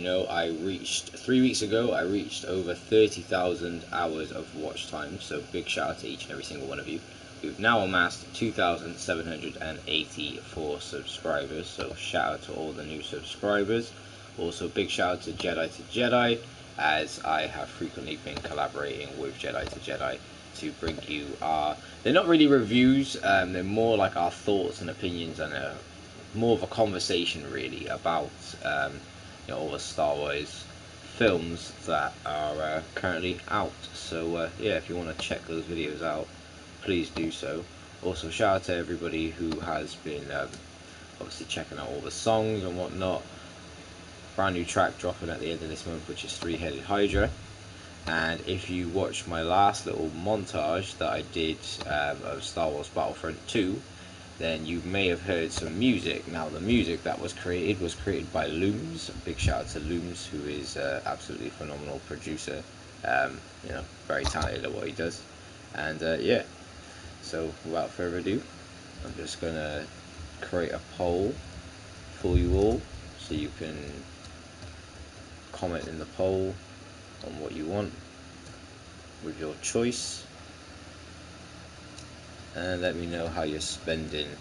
I reached 3 weeks ago. I reached over 30,000 hours of watch time. So big shout out to each and every single one of you. We've now amassed 2,784 subscribers. So shout out to all the new subscribers. Also big shout out to Jedi, as I have frequently been collaborating with Jedi to bring you they're not really reviews. They're more like our thoughts and opinions, and more of a conversation really about all the Star Wars films that are currently out. So yeah, if you want to check those videos out, please do so. Also shout out to everybody who has been obviously checking out all the songs and whatnot. Brand new track dropping at the end of this month, which is Three-Headed Hydra. And if you watch my last little montage that I did of Star Wars Battlefront 2, then you may have heard some music. Now the music that was created by Looms. Big shout out to Looms, who is absolutely phenomenal producer. Very talented at what he does. And yeah, so without further ado, I'm just gonna create a poll for you all, so you can comment in the poll on what you want with your choice, and let me know how you're spending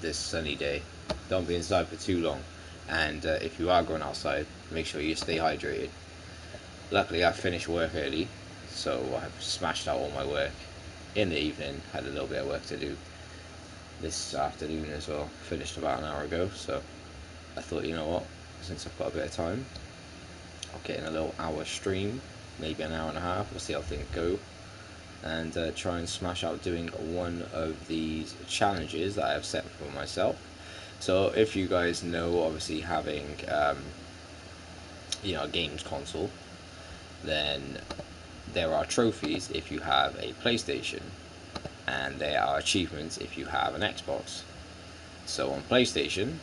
this sunny day. Don't be inside for too long, and if you are going outside, make sure you stay hydrated. Luckily I finished work early, so I've smashed out all my work in the evening. Had a little bit of work to do this afternoon as well. Finished about an hour ago, so I thought, you know what, since I've got a bit of time, I'll get in a little hour stream, maybe an hour and a half. We'll see how things go, and try and smash out doing one of these challenges that I have set for myself. So if you guys know, obviously having a games console, then there are trophies if you have a PlayStation, and there are achievements if you have an Xbox. So on PlayStation,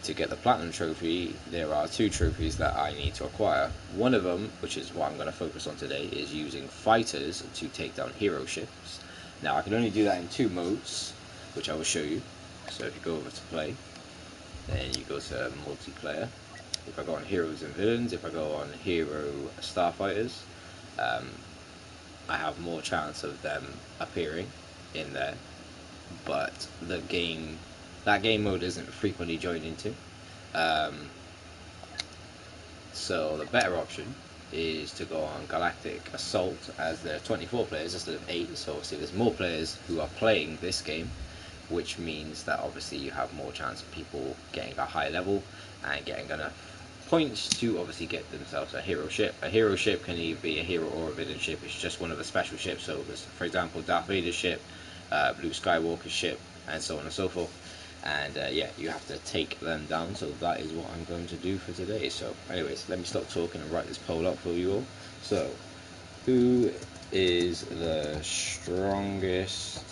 to get the Platinum Trophy, there are 2 trophies that I need to acquire. One of them, which is what I'm going to focus on today, is using fighters to take down hero ships. Now I can only do that in 2 modes, which I will show you. So if you go over to play, then you go to multiplayer. If I go on heroes and villains, if I go on hero starfighters, I have more chance of them appearing in there, but that game mode isn't frequently joined into. So the better option is to go on Galactic Assault, as there are 24 players instead of 8, so obviously there's more players who are playing this game, which means that obviously you have more chance of people getting a high level and getting enough points to obviously get themselves a hero ship. A hero ship can either be a hero or a villain ship. It's just one of the special ships. So there's, for example, Darth Vader's ship, Luke Skywalker's ship, and so on and so forth. And yeah, you have to take them down. So that is what I'm going to do for today. So anyways, let me stop talking and write this poll up for you all. So who is the strongest?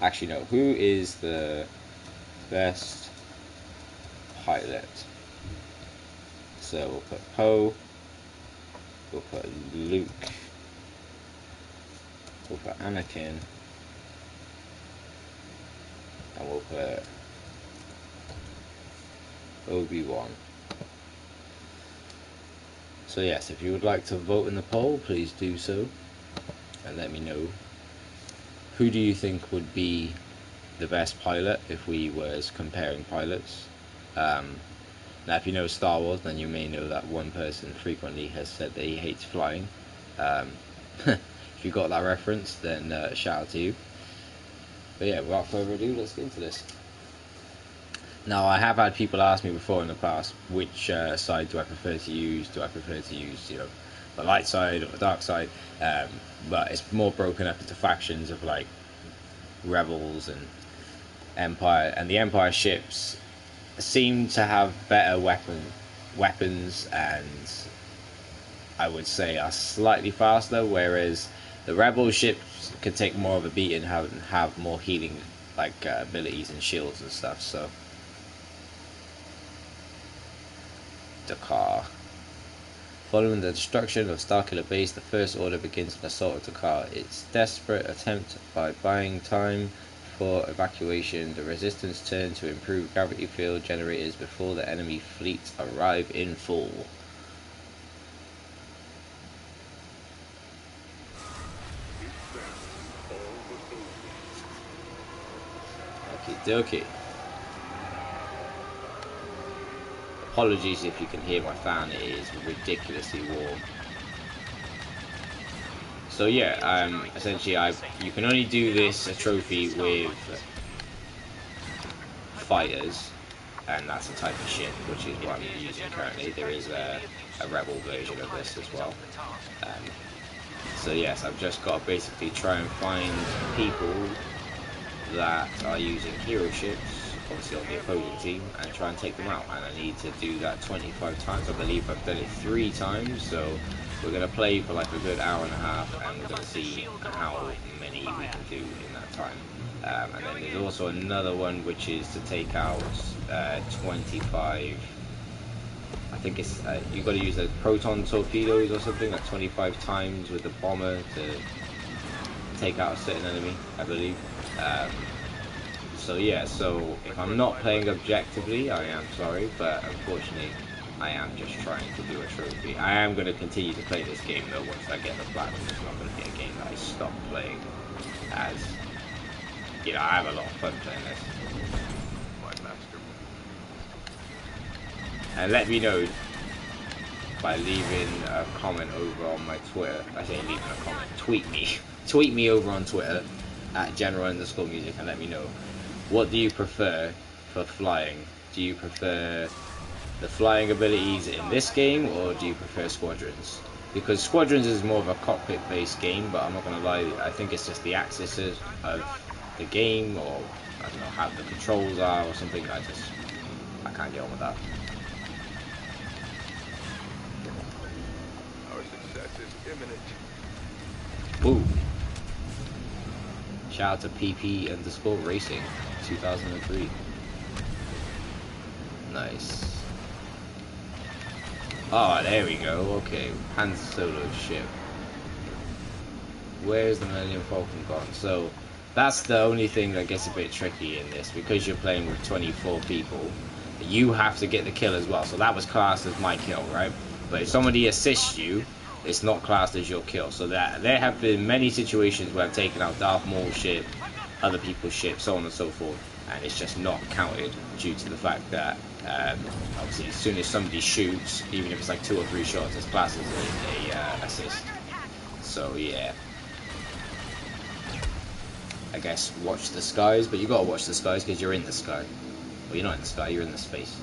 Actually no, who is the best pilot? So we'll put Poe, we'll put Luke, we'll put Anakin, and we'll put Obi-Wan. So yes, if you would like to vote in the poll, please do so, and let me know, who do you think would be the best pilot if we was comparing pilots? Now if you know Star Wars, then you may know that one person frequently has said that he hates flying. If you got that reference, then shout out to you. But yeah, without further ado, let's get into this. Now I have had people ask me before in the past, which side do I prefer to use? Do I prefer to use, the light side or the dark side? But it's more broken up into factions of like Rebels and Empire, and the Empire ships seem to have better weapons, and I would say are slightly faster, whereas the Rebel ships can take more of a beating and have more healing abilities and shields and stuff. So Dakar. Following the destruction of Starkiller Base, the First Order begins an assault of Dakar. Its desperate attempt by buying time for evacuation. The resistance turn to improve gravity field generators before the enemy fleets arrive in full. Okie dokie. Apologies if you can hear my fan, it is ridiculously warm. So yeah, essentially you can only do this trophy with fighters, and that's the type of ship, which is what I'm using currently. There is a rebel version of this as well. So yes, I've just got to basically try and find people that are using hero ships, obviously on the opposing team, and try and take them out. And I need to do that 25 times. I believe I've done it 3 times, so we're going to play for like a good hour and a half, and we're going to see how many we can do in that time. And then there's also another one which is to take out 25. I think it's you've got to use the proton torpedoes or something, like 25 times with the bomber to take out a certain enemy, I believe. So yeah, so if I'm not playing objectively, I am sorry, but unfortunately I am just trying to do a trophy. I am going to continue to play this game though once I get the platinum. It's not going to be a game that I stop playing, as you know, I have a lot of fun playing this. And let me know by leaving a comment over on my Twitter. I say leaving a comment, tweet me over on Twitter at @general_music, and let me know, what do you prefer for flying? Do you prefer the flying abilities in this game, or do you prefer Squadrons? Because Squadrons is more of a cockpit based game, but I'm not gonna lie, I think it's just the axis of the game, or I don't know how the controls are or something. I can't get on with that. Our success is imminent. Woo! Shout out to PP_racing 2003. Nice. Oh, there we go. Okay, Han Solo's ship. Where's the Millennium Falcon gone? So that's the only thing that gets a bit tricky in this, because you're playing with 24 people. You have to get the kill as well. So that was classed as my kill, right? But if somebody assists you, it's not classed as your kill. So that there have been many situations where I've taken out Darth Maul's ship, other people's ships, so on and so forth, and it's just not counted due to the fact that obviously as soon as somebody shoots, even if it's like 2 or 3 shots, it's classed as a assist. So yeah, I guess watch the skies, but you gotta watch the skies because you're in the sky. Well, you're not in the sky, you're in the space.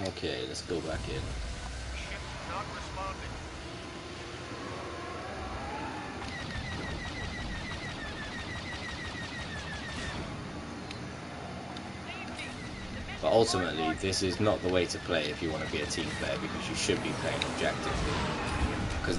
Okay, let's go back in. Ship not responding. But ultimately, this is not the way to play if you want to be a team player, because you should be playing objectively. Because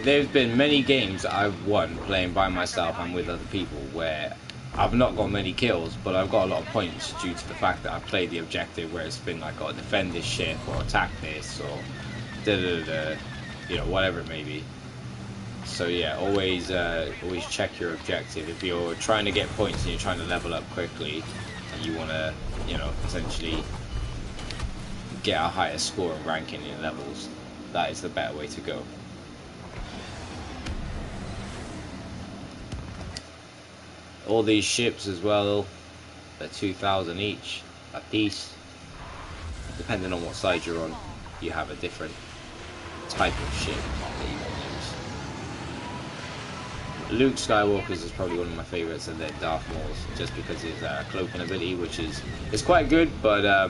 there's been many games that I've won playing by myself and with other people where I've not got many kills, but I've got a lot of points due to the fact that I've played the objective, where it's been like, oh, defend this ship or attack this or you know, whatever it may be. So yeah, always check your objective. If you're trying to get points and you're trying to level up quickly, and you want to, you know, essentially get a higher score and ranking in levels, that is the better way to go. All these ships as well, they're 2,000 each, a piece. Depending on what side you're on, you have a different type of ship that you can use. Luke Skywalker's is probably one of my favorites, and then Darth Maul's, just because his cloaking ability, which is quite good. But I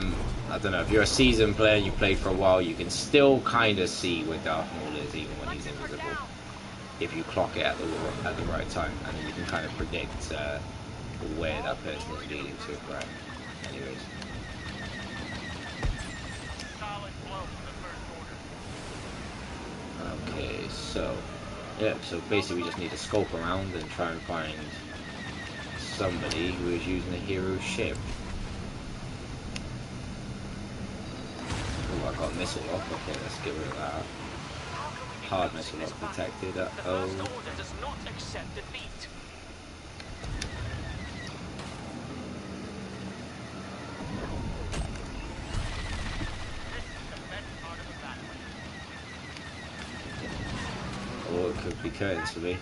don't know, if you're a seasoned player and you played for a while, you can still kind of see where Darth Maul is, even when he's invisible, if you clock it at the right time, and then you can kind of predict where that person is leading to. Right. Anyways. Solid blow for the first order. Okay, so yeah, so basically we just need to scope around and try and find somebody who is using a hero ship. Oh, I got a missile off. Okay, let's get rid of that. hard missile lock detected. Uh-oh. The First Order does not accept defeat. This is the best part of the battle. Oh, it could be curtains for me.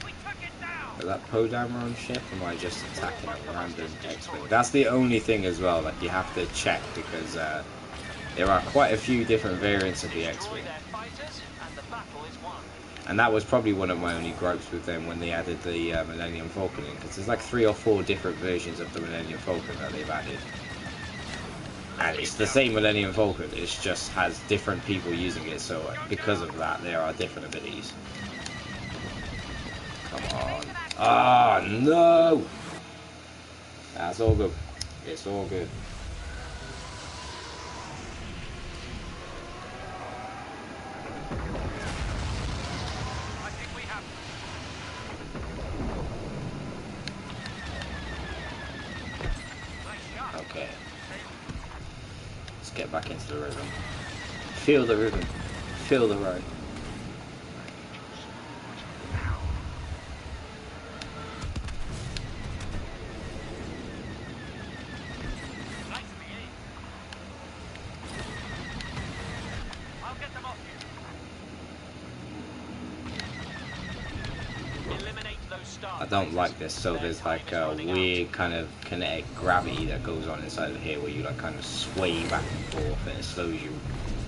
We took it down. Is that Podammer on ship, or am I just attacking a random X-Wing? That's the only thing as well, like you have to check, because there are quite a few different variants of the Destroy X-Wing. their fighters, and the battle is won. And that was probably one of my only gripes with them when they added the Millennium Falcon in, because there's like 3 or 4 different versions of the Millennium Falcon that they've added. And it's the same Millennium Falcon, it just has different people using it, so because of that there are different abilities. Come on. Ah, no! That's all good. It's all good. I think we have. Nice shot. Okay. Let's get back into the rhythm. Feel the rhythm. Feel the ride. Nicely aimed. I'll get them off you. Eliminate those stars. I don't like this, so there's like a weird kind of kinetic gravity that goes on inside of here where you like kind of sway back and forth and it slows you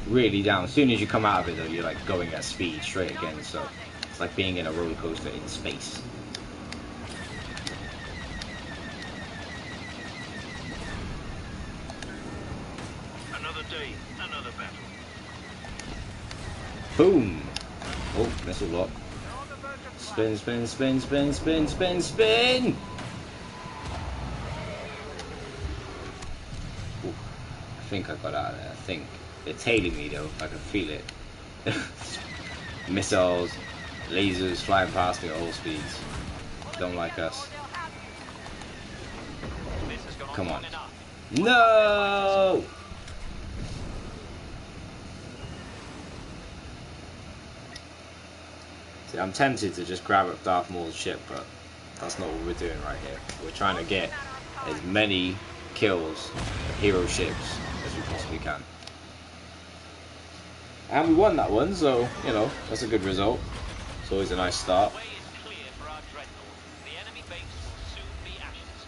really down. As soon as you come out of it though, you're like going at speed straight again, so it's like being in a roller coaster in space. Another day, another battle. Boom! Oh, missile lock. They're on the verge of Spin, spin, spin, spin, spin, spin, spin! Ooh, I think I got out of there, I think. They're tailing me though, I can feel it. Missiles, lasers flying past me at all speeds. Don't like us. This has gone Come long on. enough. No! See, I'm tempted to just grab up Darth Maul's ship, but that's not what we're doing right here. We're trying to get as many kills of hero ships as we possibly can. And we won that one, so, you know, that's a good result. It's always a nice start. The way is clear for our dreadnought. The enemy base will soon be ashes.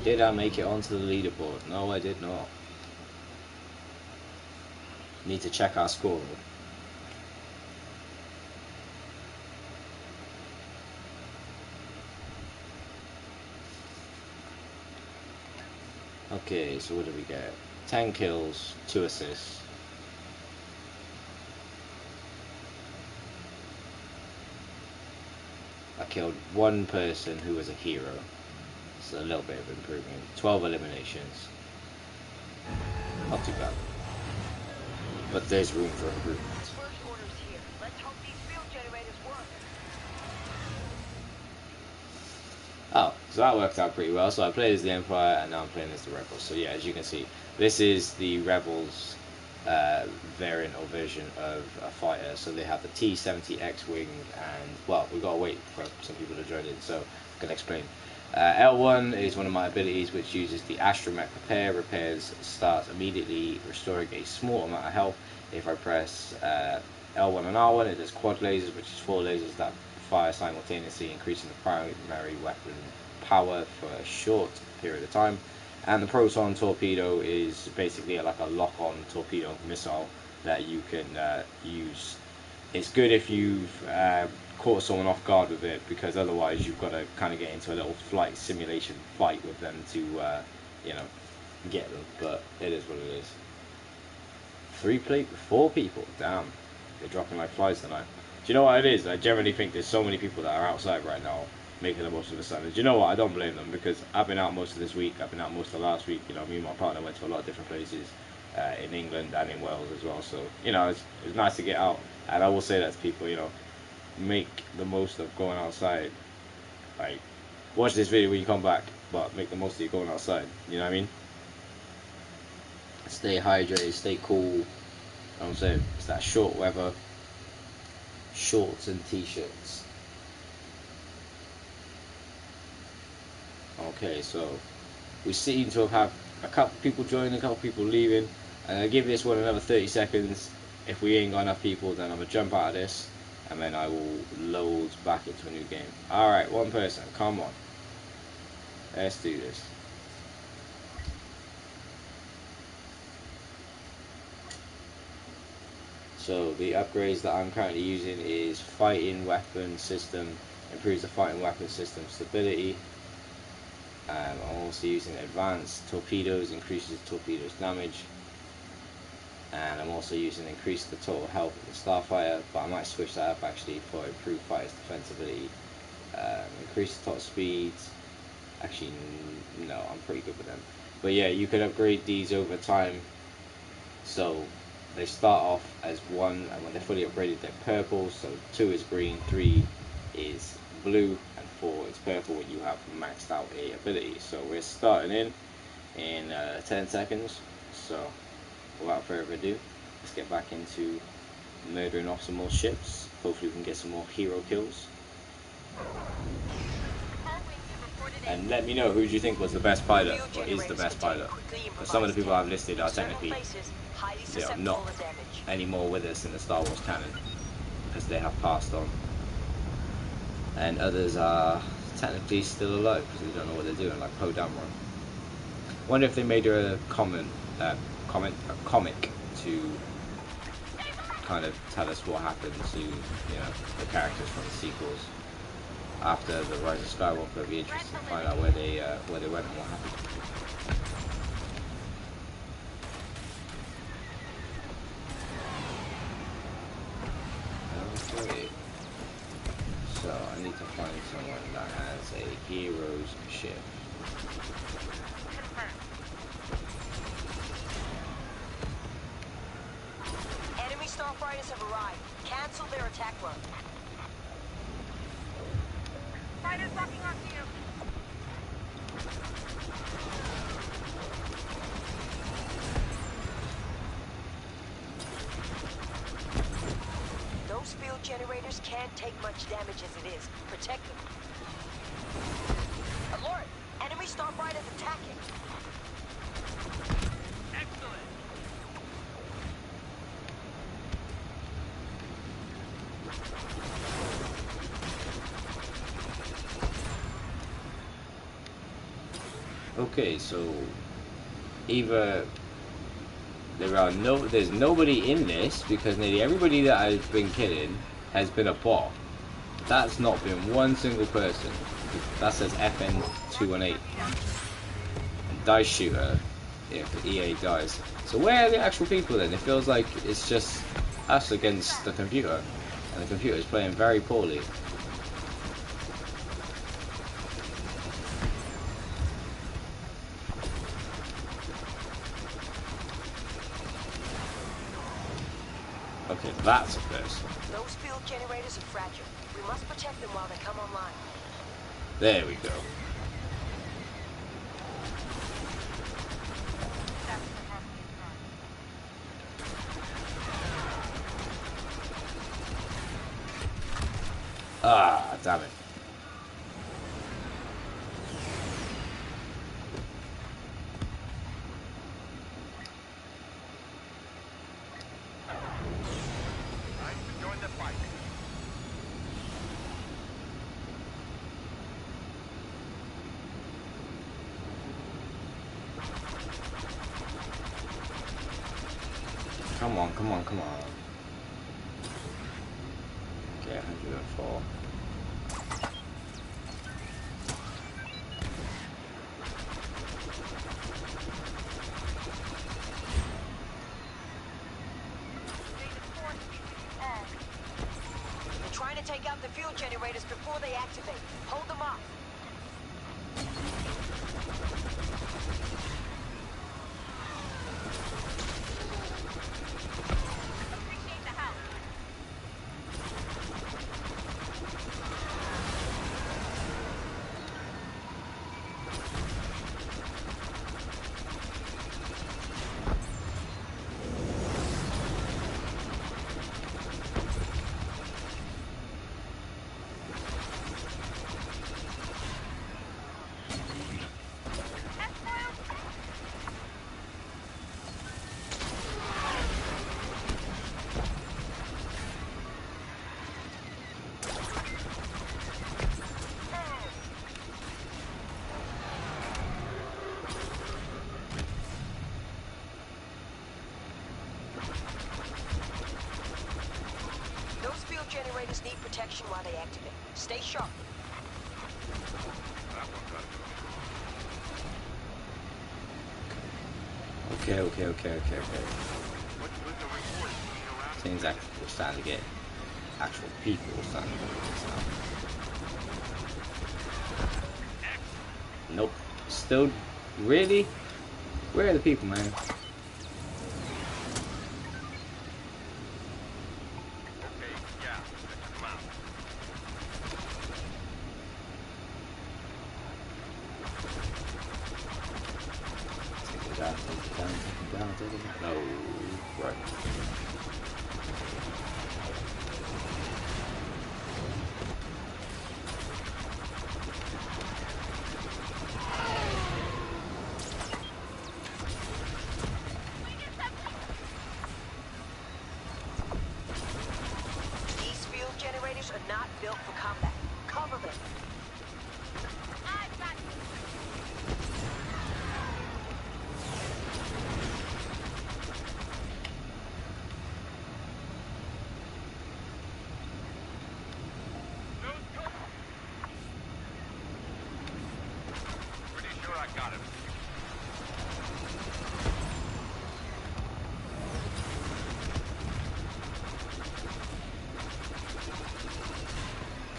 Did I make it onto the leaderboard? No, I did not. Need to check our score. Okay, so what did we get? 10 kills, 2 assists. I killed 1 person who was a hero. It's a little bit of improvement. 12 eliminations. Not too bad. But there's room for improvement. First order's here. Let's hope these field generators work. Oh, so that worked out pretty well. So I played as the Empire and now I'm playing as the Rebels. So yeah, as you can see, this is the Rebels variant or version of a fighter. So they have the T-70 X-Wing and, well, we've got to wait for some people to join in, so I can explain. L1 is one of my abilities which uses the Astromech repair. Repairs starts immediately, restoring a small amount of health. If I press L1 and R1, it does quad lasers, which is 4 lasers that fire simultaneously, increasing the primary weapon power for a short period of time. And the proton torpedo is basically like a lock-on torpedo missile that you can use. It's good if you've caught someone off guard with it, because otherwise you've got to kind of get into a little flight simulation fight with them to, you know, get them. But it is what it is. 4 people, damn, they're dropping like flies tonight. Do you know what it is? I generally think there's so many people that are outside right now making the most of the sun. Do you know what? I don't blame them, because I've been out most of this week. I've been out most of last week. You know, me and my partner went to a lot of different places. in England and in Wales as well. So you know, it's nice to get out, and I will say that to people, you know, make the most of going outside. Like, watch this video when you come back, but make the most of you going outside. You know what I mean? Stay hydrated, stay cool. You know what I'm saying? It's that short weather, shorts and t-shirts. Okay, so we seem to have had a couple people joining, a couple people leaving, and I give this one another 30 seconds. If we ain't got enough people, then I'm gonna jump out of this, and then I will load back into a new game. Alright, one person, come on. Let's do this. So the upgrades that I'm currently using is fighting weapon system, improves the fighting weapon system stability. I'm also using advanced torpedoes, increases torpedoes damage. And I'm also using increase the total health of the starfighter, but I might switch that up actually for improved fighter's defensibility. Increase the top speeds. Actually, no, I'm pretty good with them. But yeah, you can upgrade these over time. So they start off as 1, and when they're fully upgraded, they're purple. So 2 is green, 3 is blue, and 4 is purple when you have maxed out a ability. So we're starting in 10 seconds. So without further ado, let's get back into murdering off some more ships. Hopefully we can get some more hero kills. And let me know, who do you think was the best pilot, or is the best pilot? Because some of the people I've listed are technically, you know, not anymore with us in the Star Wars canon, because they have passed on. And others are technically still alive, because they don't know what they're doing, like Poe Dameron. Wonder if they made a comic to kind of tell us what happened to, you know, the characters from the sequels after the Rise of Skywalker. It'd be interesting to find out where they went and what happened. Okay, so I need to find someone that has a hero's ship. Enemy starfighters have arrived. Cancel their attack run. Fighters locking onto you. Those field generators can't take much damage as it is. Protect them. Alert! Enemy starfighters attacking. Excellent. Okay, so either there's nobody in this, because nearly everybody that I've been killing has been a bot. That's not been one single person. That says FN218. And Dice Shooter, if EA dies. So where are the actual people then? It feels like it's just us against the computer, and the computer is playing very poorly. Okay, that's a person. Those field generators are fragile. We must protect them while they come online. There we go. Ah, damn it. Time to join the fight. Come on, come on, come on. Okay, 104. They're trying to take out the fuel generators before they activate. Hold them off. activate. Stay sharp. Okay. Seems like we're starting to get actual people starting to do this now. Nope. Still, really? Where are the people, man? Take it down. No, right. These fuel generators are not built for combat. Cover them. I've got you. Pretty sure I got him.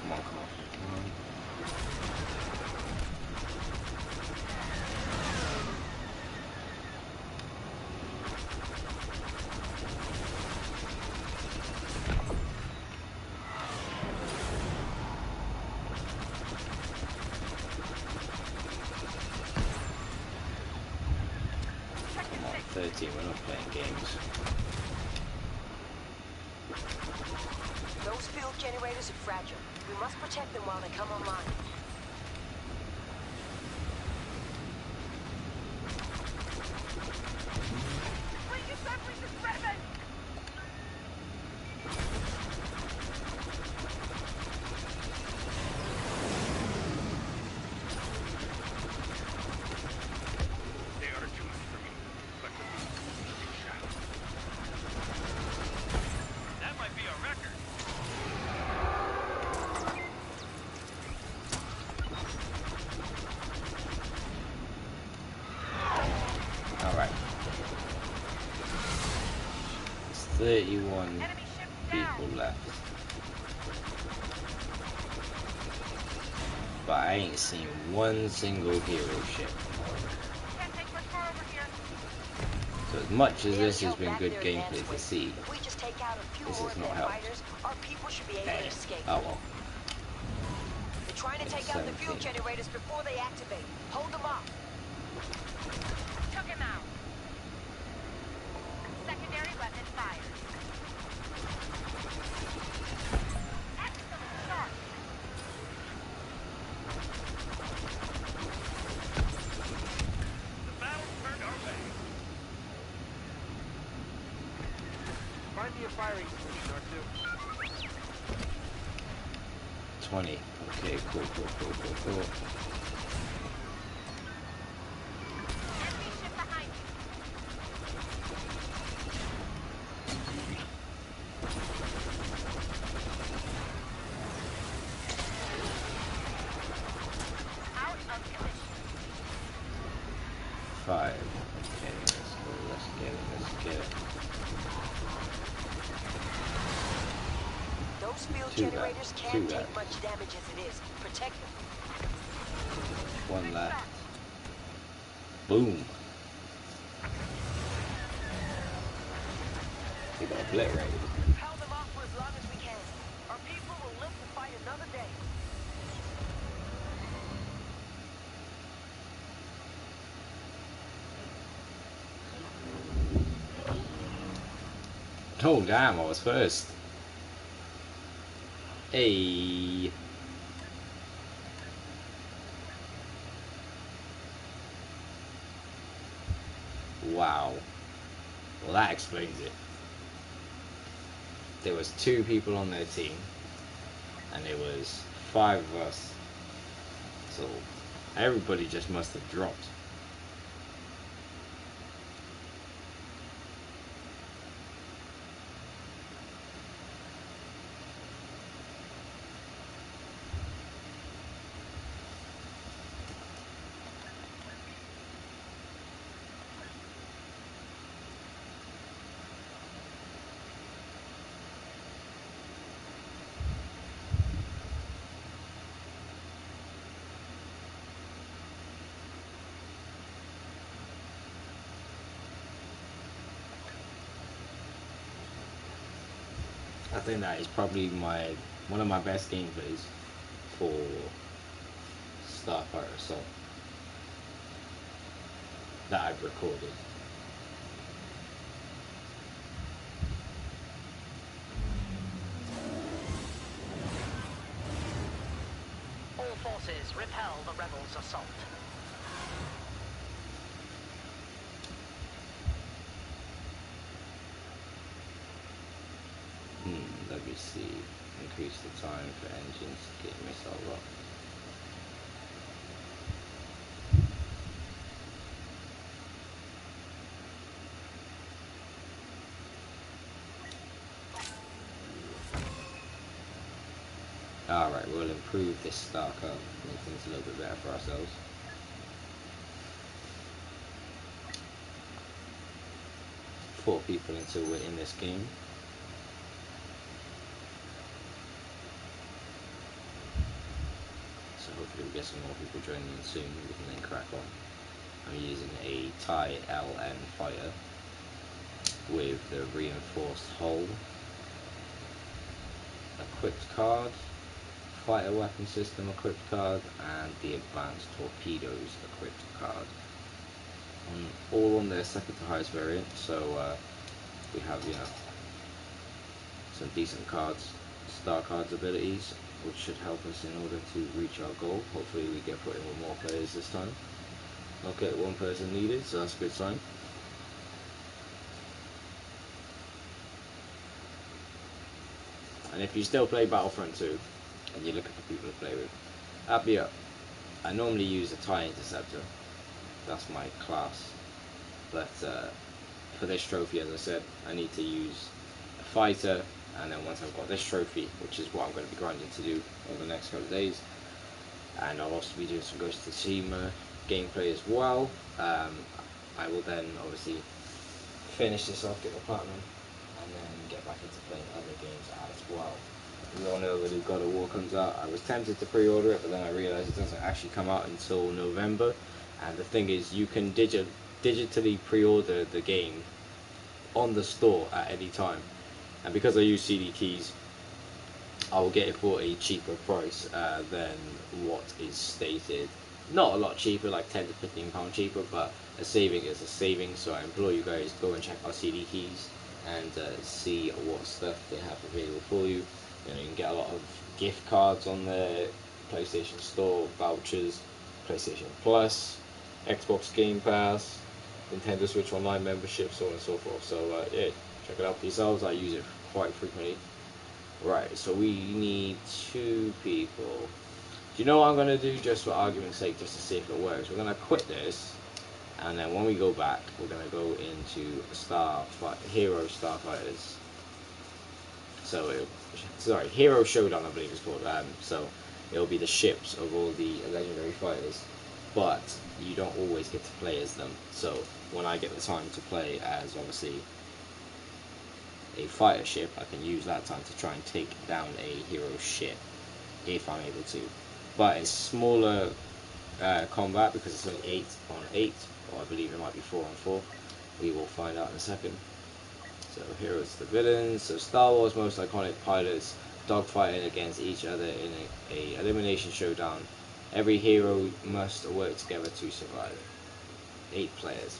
Come on. Come on, 13, we're not playing games. Those fuel generators are fragile. We must protect them while they come online. Reassembling the Fremen! They are too much for me. But that might be a record. Alright. It's 31 Enemy ship down. people left. But I ain't seen one single hero ship. Can't take much more over here. So as much as this They'll has been back good their gameplay advance to wing. see, If we just take out a few this more has of not their helped. fighters, our people should be able to escape. Oh well. They're trying to take out the fuel 17. generators before they activate. Hold them off. Took him out. Secondary weapon fired. Excellent shot. The battle's turned our way. Find me a firing station or two. 20. Okay, cool. Enemy ship behind you. Out of commission. 5. Okay, let's get it. Those field Two generators back, can't two take back. much damage as it is. Protect them. One left. Boom. We got obliterated. We've held them off for as long as we can. Our people will live to fight another day. Oh damn, I was first. Hey. Wow. Well, that explains it. There was 2 people on their team, and there was 5 of us. So everybody just must have dropped. I think that is probably one of my best gameplays for Starfighter Assault that I've recorded. All forces, repel the rebels' assault. Let me see. Increase the time for engines to get missile lock. Alright, we'll improve this star card, make things a little bit better for ourselves. Four people until we're in this game. So hopefully we'll get some more people joining in soon, we can then crack on. I'm using a TIE LN fighter with the reinforced hull, equipped card, fighter weapon system equipped card, and the advanced torpedoes equipped card. All on their second to highest variant, so we have, you know, some decent cards, star cards abilities, which should help us in order to reach our goal. Hopefully we get put in with more players this time. Okay, one person needed, so that's a good sign. And if you still play Battlefront 2 and you look at the people to play with, add me up. I normally use a TIE Interceptor, that's my class, but for this trophy, as I said, I need to use a fighter, and then once I've got this trophy, which is what I'm going to be grinding to do over the next couple of days, and I'll also be doing some Ghost of Tsushima gameplay as well, I will then obviously finish this off, get the platinum, and then get back into playing other games as well. We all know that God of War comes out. I was tempted to pre-order it, but then I realized it doesn't actually come out until November. And the thing is, you can digitally pre-order the game on the store at any time. And because I use CD keys, I will get it for a cheaper price than what is stated. Not a lot cheaper, like 10 to 15 pound cheaper, but a saving is a saving. So I implore you guys, go and check out CD keys and see what stuff they have available for you. You know, you can get a lot of gift cards on the PlayStation Store, vouchers, PlayStation Plus, Xbox Game Pass, Nintendo Switch Online membership, so on and so forth. So yeah, check it out for yourselves. I use it quite frequently. Right, so we need 2 people. Do you know what I'm going to do, just for argument's sake, just to see if it works? We're going to quit this, and then when we go back, we're going to go into Hero Starfighters. So, Hero Showdown, I believe it's called. So, it'll be the ships of all the legendary fighters, but you don't always get to play as them. So, when I get the time to play as, obviously, a fighter ship, I can use that time to try and take down a hero ship if I'm able to. But it's smaller combat because it's only 8 on 8, or I believe it might be 4 on 4. We will find out in a second. So heroes to the villains. So Star Wars most iconic pilots dogfighting against each other in a elimination showdown. Every hero must work together to survive. 8 players.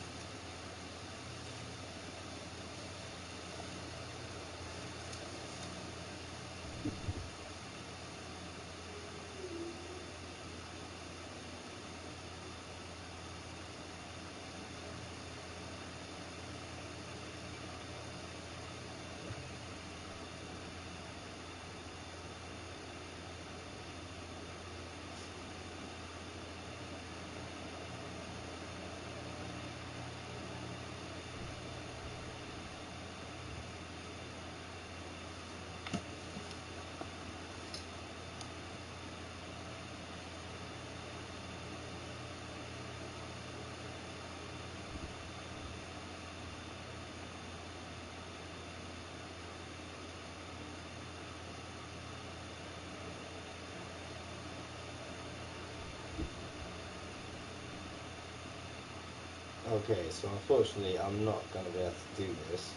Okay, so unfortunately I'm not going to be able to do this.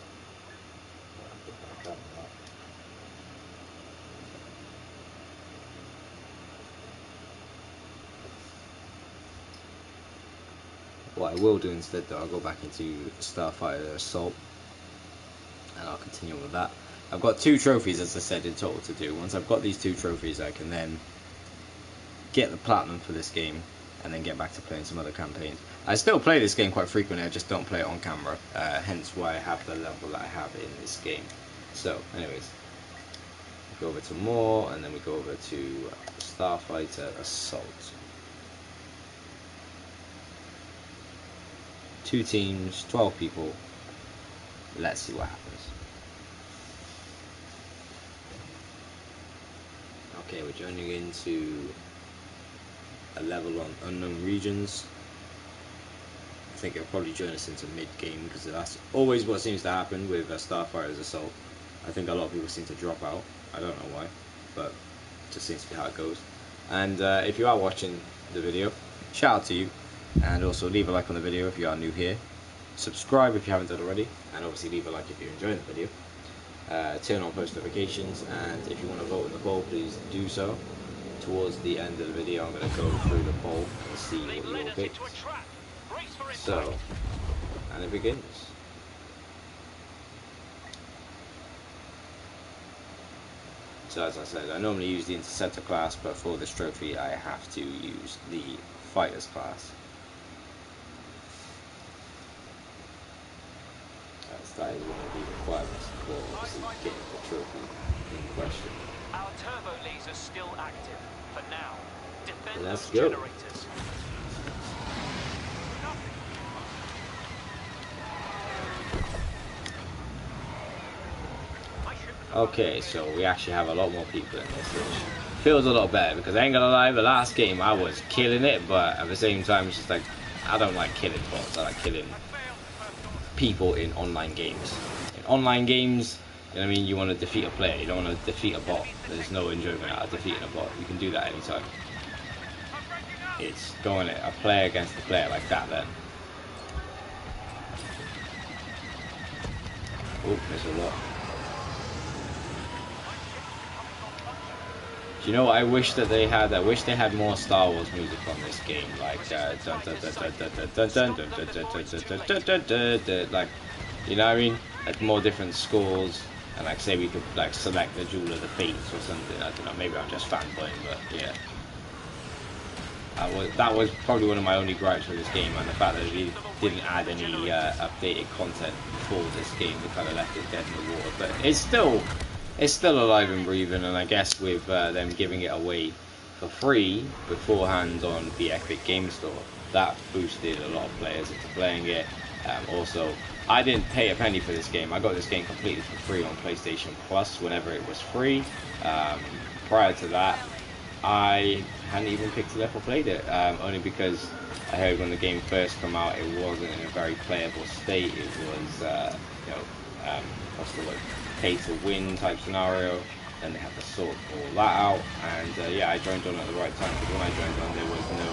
I'll have to back up that. What I will do instead though, I'll go back into Starfighter Assault and I'll continue with that. I've got 2 trophies, as I said, in total to do. Once I've got these 2 trophies, I can then get the platinum for this game and then get back to playing some other campaigns. I still play this game quite frequently, I just don't play it on camera, hence why I have the level that I have in this game. So, anyways, we go over to more, and then we go over to Starfighter Assault. 2 teams, 12 people. Let's see what happens. Okay, we're joining into a level on unknown regions. I think it'll probably join us into mid-game because that's always what seems to happen with Starfighter's Assault. I think a lot of people seem to drop out. I don't know why, but it just seems to be how it goes. And if you are watching the video, shout out to you, and also leave a like on the video if you are new here. Subscribe if you haven't done already, and obviously leave a like if you're enjoying the video. Turn on post notifications, and if you want to vote in the poll, please do so. Towards the end of the video, I'm going to go through the poll and see what you all picked. So, and it begins. So as I said, I normally use the Interceptor class, but for this trophy I have to use the Fighters class. That is one of the requirements for obviously getting the trophy in question. Our turbo laser's still active. For now, defend Let's those go. generators. Okay, so we actually have a lot more people in this, which feels a lot better, because I ain't gonna lie, the last game I was killing it, but at the same time it's just like, I don't like killing bots, I like killing people in online games. In online games, you know what I mean, you want to defeat a player, you don't want to defeat a bot. There's no enjoyment out of defeating a bot. You can do that anytime. It's going a player against a player like that then. Oh, there's a lot. Do you know what I wish that they had? I wish they had more Star Wars music on this game, like like, you know what I mean? Like more different scores, and like say we could like select the Jewel of the Fates or something. I don't know. Maybe I'm just fanboying, but yeah. That was probably one of my only gripes with this game, and the fact that they didn't add any updated content for this game. They kind of left it dead in the water, but it's still alive and breathing, and I guess with them giving it away for free beforehand on the Epic Game Store, that boosted a lot of players into playing it. Also, I didn't pay a penny for this game. I got this game completely for free on PlayStation Plus whenever it was free. Prior to that, I hadn't even picked it up or played it, only because I heard when the game first came out it wasn't in a very playable state. It was, what's the word? Pay to win type scenario, and they had to sort all that out, and yeah, I joined on at the right time, because when I joined on there was no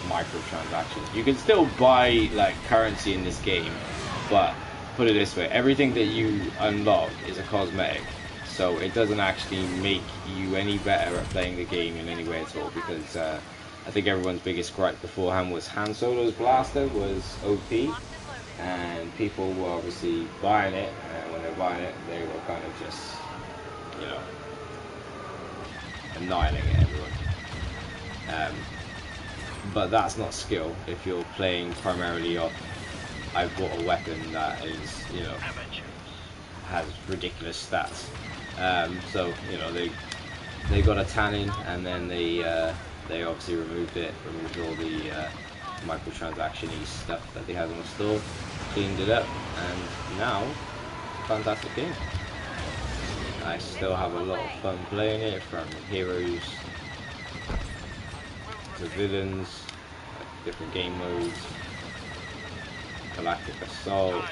microtransactions. You can still buy like currency in this game, but put it this way, everything that you unlock is a cosmetic, so it doesn't actually make you any better at playing the game in any way at all, because I think everyone's biggest gripe beforehand was Han Solo's blaster was OP, and people were obviously buying it, and when they were buying it, they were kind of just, you know, annihilating everyone. But that's not skill if you're playing primarily off, I've bought a weapon that is, you know, has ridiculous stats. So, you know, they got a tanning, and then they obviously removed all the microtransaction-y stuff that they had on the store, cleaned it up, and now, fantastic game. I still have a lot of fun playing it, from heroes to villains, different game modes, Galactic Assault,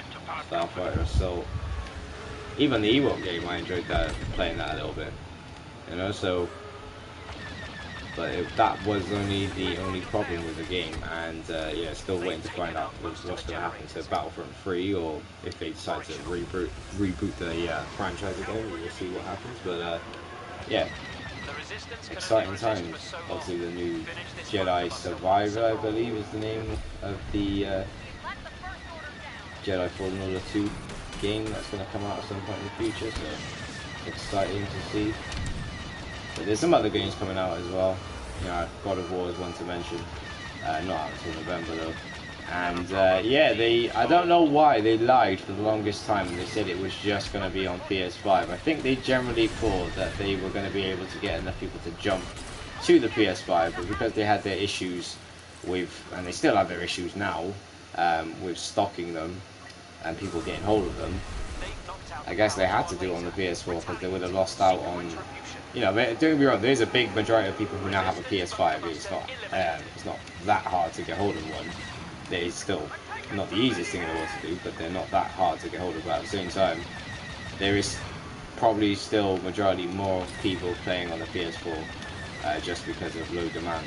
Starfighter Assault, even the Ewok game. I enjoyed playing that a little bit, you know. So, but that was the only problem with the game, and yeah, still waiting to find out what's going to happen to Battlefront 3, or if they decide to reboot the franchise again. We'll see what happens. But yeah, exciting times. Obviously, the new Jedi Survivor, I believe, is the name of the Jedi Fallen Order 2 game that's going to come out at some point in the future. So exciting to see. But there's some other games coming out as well. You know, God of War is one to mention. Not out until November though. And yeah, I don't know why they lied for the longest time. They said it was just going to be on PS5. I think they generally thought that they were going to be able to get enough people to jump to the PS5, but because they had their issues with, and they still have their issues now, with stocking them and people getting hold of them, I guess they had to do it on the PS4 because they would have lost out on, you know, don't get me wrong, there's a big majority of people who now have a PS5. It's not that hard to get hold of one. It's still not the easiest thing in the world to do, but they're not that hard to get hold of. But at the same time, there is probably still majority more people playing on the PS4 just because of low demand.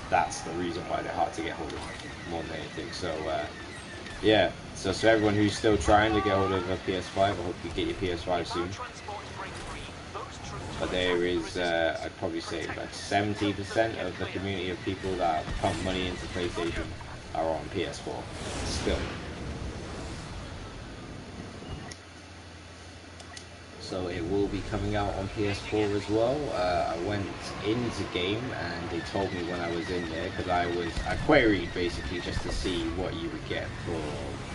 That's the reason why they're hard to get hold of more than anything. So yeah, so everyone who's still trying to get hold of a PS5, I hope you get your PS5 soon. But there is, I'd probably say like 70% of the community of people that pump money into PlayStation are on PS4 still. So it will be coming out on PS4 as well. I went into game and they told me when I was in there, because I queried basically just to see what you would get for,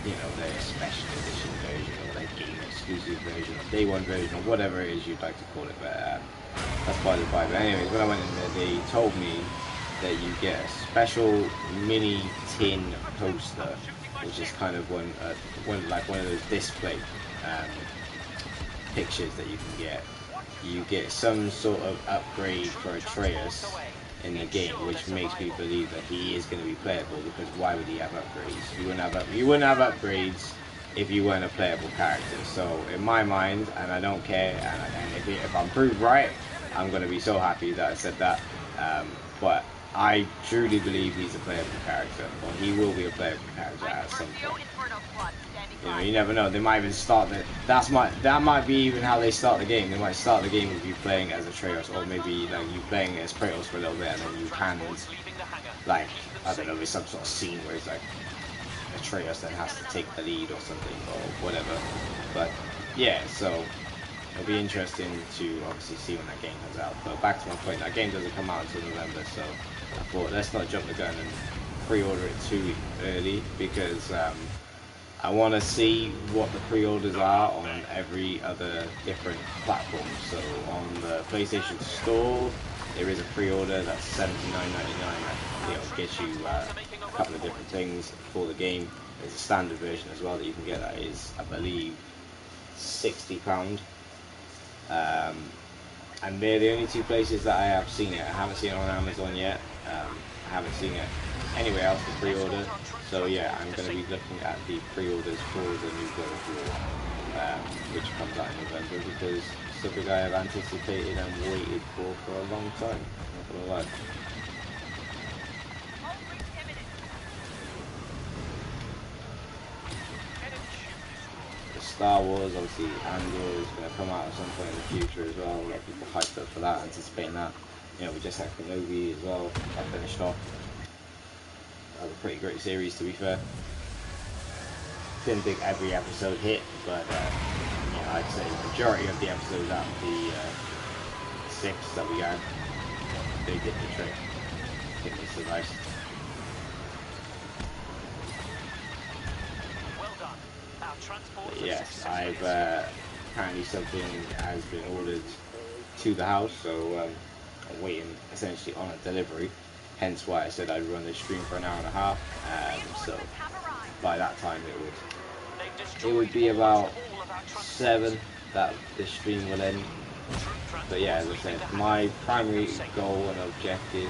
you know, their special edition version or their game exclusive version or day one version or whatever it is you'd like to call it. But that's by the by. But anyways, when I went in there, they told me that you get a special mini tin poster, which is kind of one of those display pictures that you can get. You get some sort of upgrade for Atreus in the game, which makes me believe that he is going to be playable, because why would he have upgrades? You wouldn't have upgrades if you weren't a playable character. So in my mind, and I don't care, and if I'm proved right, I'm going to be so happy that I said that. But I truly believe he's a playable character, or he will be a playable character at some point. You know, you never know. They might even start that might be even how they start the game. They might start the game with you playing as Atreus, or maybe like you playing as Kratos for a little bit, and then you hand, like, I don't know, there's some sort of scene where it's like Atreus that has to take the lead or something or whatever. But yeah, so it'll be interesting to obviously see when that game comes out. But back to my point, that game doesn't come out until November, so I thought let's not jump the gun and pre-order it too early, because I want to see what the pre-orders are on every other different platform. So on the PlayStation Store, there is a pre-order that's $79.99. That gets you a couple of different things for the game. There's a standard version as well that you can get. That is, I believe, £60. And they're the only two places that I have seen it. I haven't seen it on Amazon yet. I haven't seen it anywhere else to pre-order. So yeah, I'm going to be looking at the pre-orders for the new God of War, which comes out in November, because it's something I have anticipated and waited for a long time. Not gonna lie. The Star Wars, obviously, Andor is going to come out at some point in the future as well. A lot of people hyped up for that, anticipating that. You know, we just had Kenobi as well. I finished off. That was a pretty great series, to be fair. Didn't think every episode hit, but yeah, I'd say the majority of the episodes out of the 6 that we had, they did the trick. I think they survived. But yes, I've apparently something has been ordered to the house, so I'm waiting essentially on a delivery. Hence why I said I'd run this stream for an hour and a half. So by that time it would be about 7 that the stream will end. But yeah, as I said, my primary goal and objective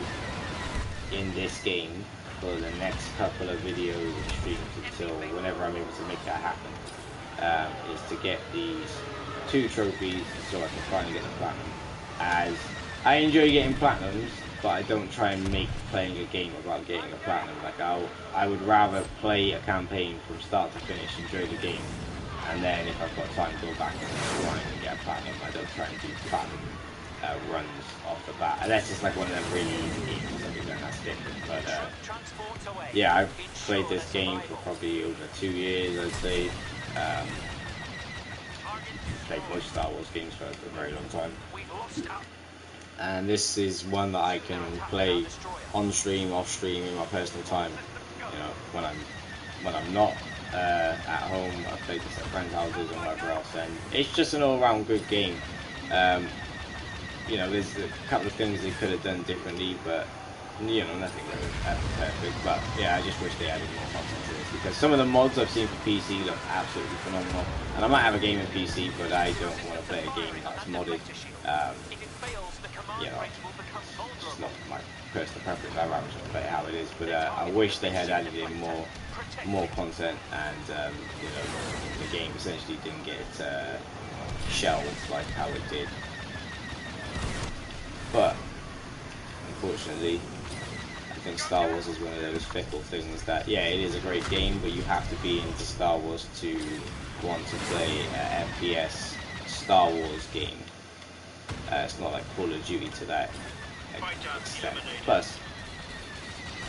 in this game for the next couple of videos and streams until whenever I'm able to make that happen, is to get these 2 trophies so I can finally get the platinum. As I enjoy getting platinums, but I don't try and make playing a game about getting a platinum. Like I would rather play a campaign from start to finish, enjoy the game, and then if I've got time, go back and grind and get a platinum. I don't try and do platinum runs off the bat, unless it's like one of them really easy games or something, then that's different. But Transports away. yeah, I've played Ensure this their game for survival. probably over 2 years, I'd say. Played most Star Wars games for a very long time. We've lost out. And this is one that I can play on stream, off stream, in my personal time. You know, when I'm not at home, I play this at friends' houses and whatever else, and it's just an all-round good game. You know, there's a couple of things they could have done differently, but you know, nothing really perfect. But yeah, I just wish they added more content to this, because some of the mods I've seen for PC look absolutely phenomenal. And I might have a game in PC, but I don't want to play a game that's modded. You know, it's not my personal preference. I'd rather just play it how it is. But I wish they had added in more content, and you know, the game essentially didn't get shelved like how it did. But unfortunately, I think Star Wars is one of those fickle things that, yeah, it is a great game, but you have to be into Star Wars to want to play an FPS Star Wars game. It's not like Call of Duty to that extent. Plus,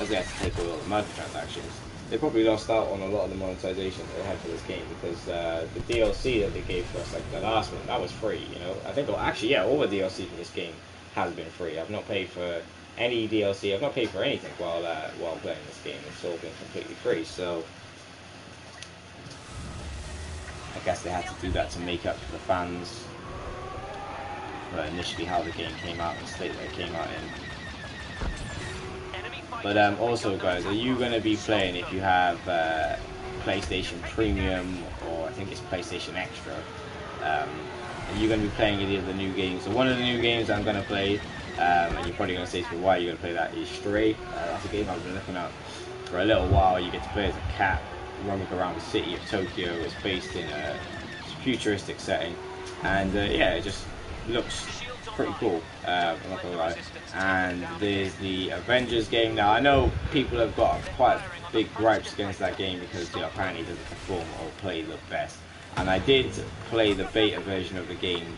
as they had to take away all the microtransactions, they probably lost out on a lot of the monetization that they had for this game, because the DLC that they gave to us, like the last one, that was free, you know. I think, well, actually, yeah, all the DLC for this game has been free. I've not paid for any DLC. I've not paid for anything while playing this game. It's all been completely free. So I guess they had to do that to make up for the fans. But initially, how the game came out and the state that it came out in. But also, guys, are you going to be playing, if you have PlayStation Premium, or I think it's PlayStation Extra? Are you going to be playing any of the new games? So one of the new games I'm going to play, and you're probably going to say to me, why are you going to play that, is Stray. That's a game I've been looking at for a little while. You get to play as a cat roaming around the city of Tokyo. It's based in a futuristic setting, and yeah, it just looks pretty cool, I'm not gonna lie. And there's the Avengers game. Now, I know people have got quite big gripes against that game because, you know, apparently it doesn't perform or play the best. And I did play the beta version of the game,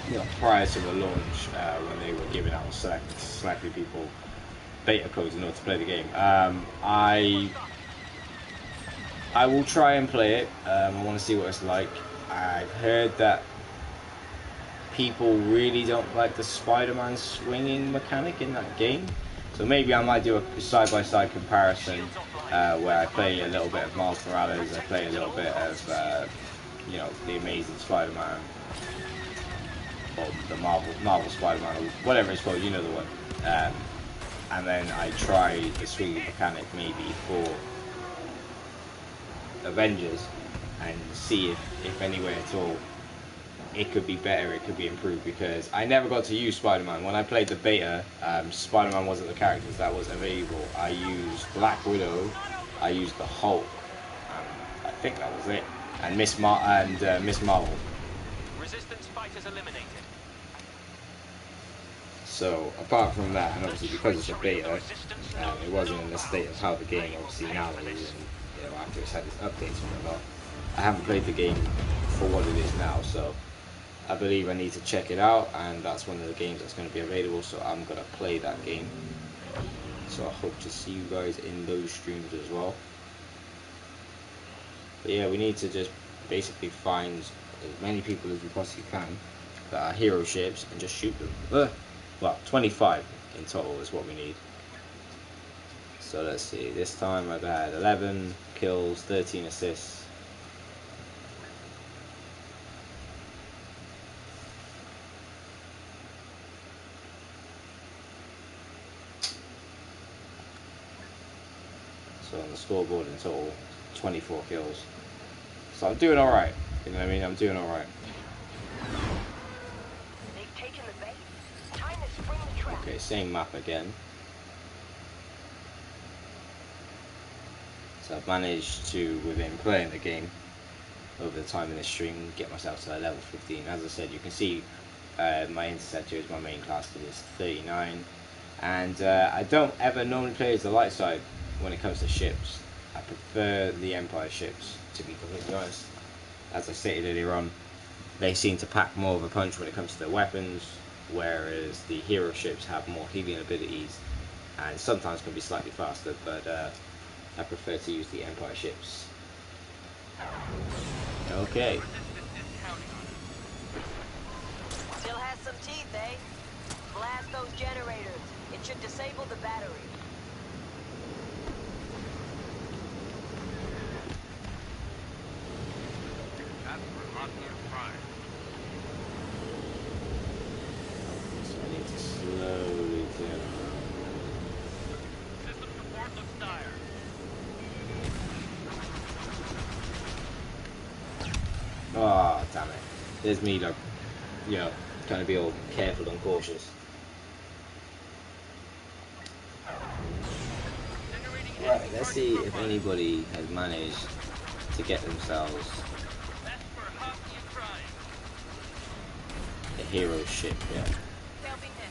you know, prior to the launch, when they were giving out selected people beta codes in order to play the game. I will try and play it. I want to see what it's like. I've heard that people really don't like the Spider-Man swinging mechanic in that game, so maybe I might do a side-by-side comparison where I play a little bit of Miles Morales, I play a little bit of you know, the Amazing Spider-Man, or the Marvel Spider-Man, or whatever it's called, you know the one, and then I try the swinging mechanic maybe for Avengers and see if anywhere at all it could be better, it could be improved, because I never got to use Spider-Man. When I played the beta, Spider-Man wasn't the characters that was available. I used Black Widow, I used the Hulk, I think that was it, and Miss Marvel. Resistance fighters eliminated. So apart from that, and obviously because it's a beta, it wasn't in the state of how the game obviously now is, and you know, after it's had its updates and whatnot, I haven't played the game for what it is now. So I believe I need to check it out, and that's one of the games that's going to be available, so I'm going to play that game. So I hope to see you guys in those streams as well. But yeah, we need to just basically find as many people as we possibly can that are hero ships and just shoot them. Well, 25 in total is what we need. So let's see, this time I've had 11 kills, 13 assists. So on the scoreboard in total, 24 kills. So I'm doing alright, you know what I mean? I'm doing alright. They've taken the bait. Time to spring the trap. Okay, same map again. So I've managed to, within playing the game, over the time in this stream, get myself to level 15. As I said, you can see my interceptor is my main class, it is 39. And I don't ever normally play as the light side when it comes to ships. I prefer the Empire ships, to be completely honest. As I stated earlier on, they seem to pack more of a punch when it comes to their weapons, whereas the hero ships have more healing abilities and sometimes can be slightly faster, but I prefer to use the Empire ships. Okay. Still has some teeth, eh? Blast those generators. It should disable the battery. That's for Optimus Prime. So I need to slowly turn around. System support looks dire. Oh, damn it. There's me, like, you know, trying to be all careful and cautious. Right, let's see if anybody has managed to get themselves That's for Optimus Prime. a hero ship yet. They'll be hit.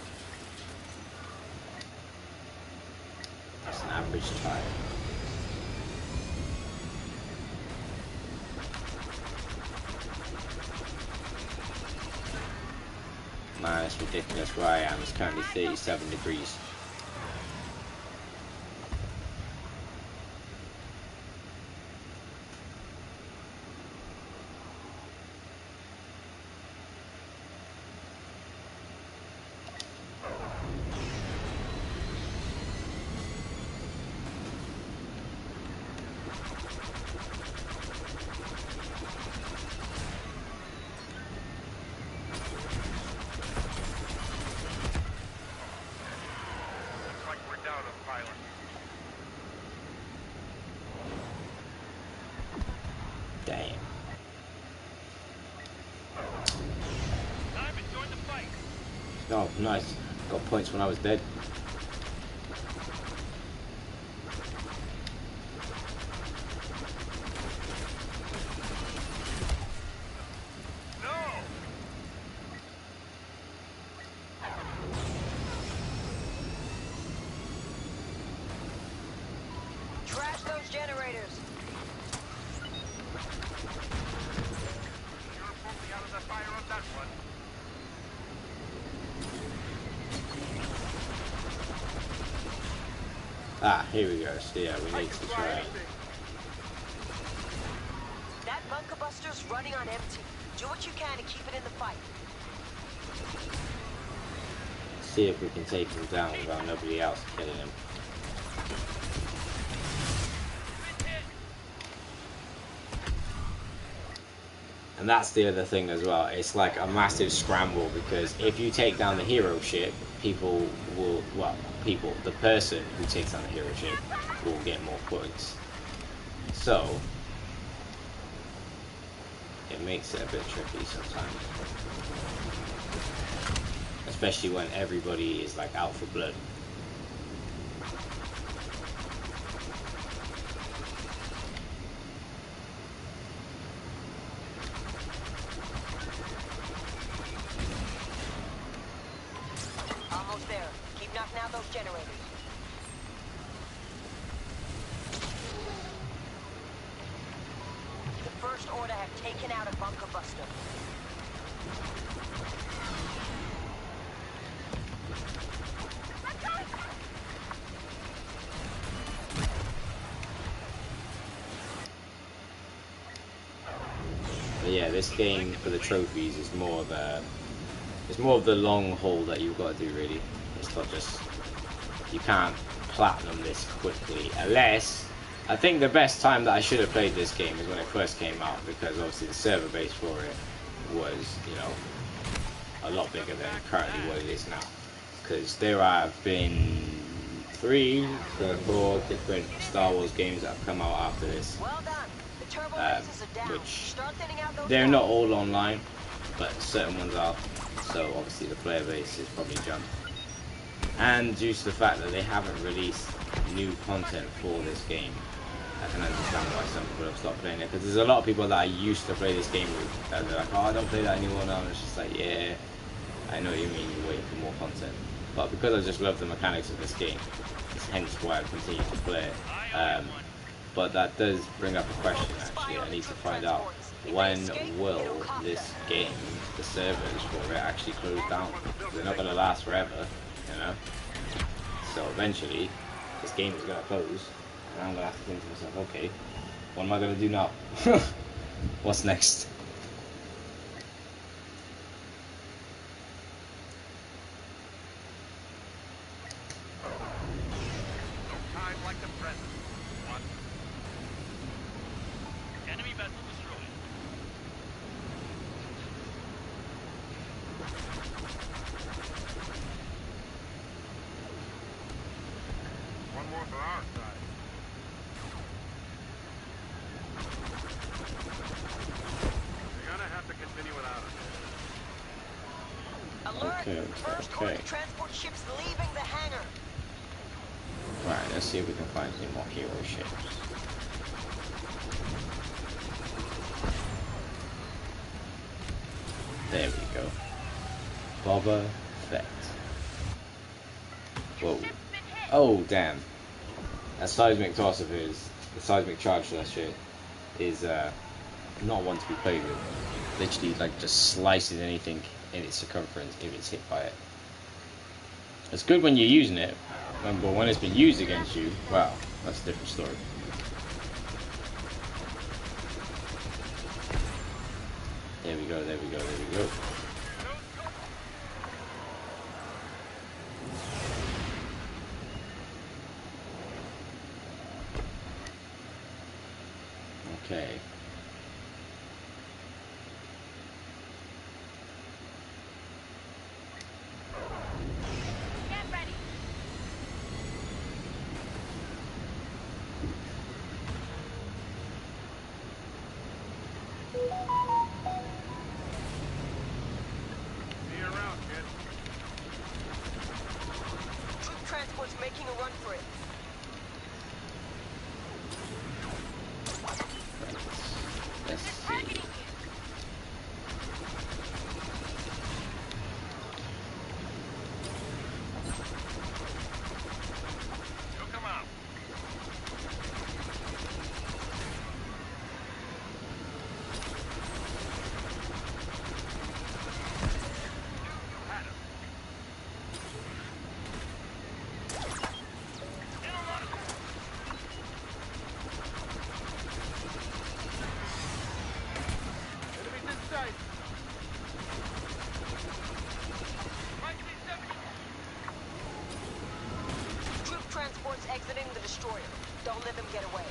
It's an average tyre. Man, it's ridiculous where I am. It's currently 37 degrees. Looks like we're down a pilot. Damn. Time to join the fight. Oh, nice. Got points when I was dead. No! Trash those generators. You're probably out of the fire on that one. Ah, here we go. So yeah, we need to try. That bunker buster's running on empty. Do what you can to keep it in the fight. See if we can take him down without nobody else killing him. And that's the other thing as well. It's like a massive scramble because if you take down the hero ship, people will, well, people, the person who takes down the hero ship will get more points. So, it makes it a bit tricky sometimes. Especially when everybody is like out for blood. Almost there. Keep knocking out those generators. The First Order have taken out a bunker buster. But yeah, this game for the trophies is more of a, it's more of the long haul that you've got to do really. It's not just, you can't platinum this quickly unless, I think the best time that I should have played this game is when it first came out, because obviously the server base for it was, you know, a lot bigger than currently what it is now. Because there have been 3 or 4 different Star Wars games that have come out after this. Well done. The turbo lasers are down. Which Start thinning out those they're guys. not all online, but certain ones are. So obviously the player base is probably jumped. And due to the fact that they haven't released new content for this game, I can understand why some people have stopped playing it. Because there's a lot of people that I used to play this game with, and they're like, oh, I don't play that anymore now. And it's just like, yeah, I know what you mean, you're waiting for more content. But because I just love the mechanics of this game, it's hence why I continue to play it. But that does bring up a question actually. I need to find out when will this game, the servers for it, actually close down? They're not gonna last forever, you know. So eventually, this game is gonna close, and I'm gonna have to think to myself, okay, what am I gonna do now? What's next? No time like the present. One. Enemy vessel destroyed. One more for our side. You're gonna have to continue without us. Alert! Okay, First okay. order transport ships leaving the hangar. Right, let's see if we can find any more hero ships. There we go. Boba Fett. Whoa. Oh, damn. That seismic toss of his, the seismic charge for that shit, is not one to be played with. Literally, like, just slices anything in its circumference if it's hit by it. It's good when you're using it, but when it's been used against you, wow, that's a different story. There we go, there we go, there we go. Okay. Get ready. See you around, kid. Troop transport's making a run for it. Let's see. You'll come out. You had him. In a lot of enemies in sight. Might be 70. Troop transport's exiting the destroyer. Don't let them get away.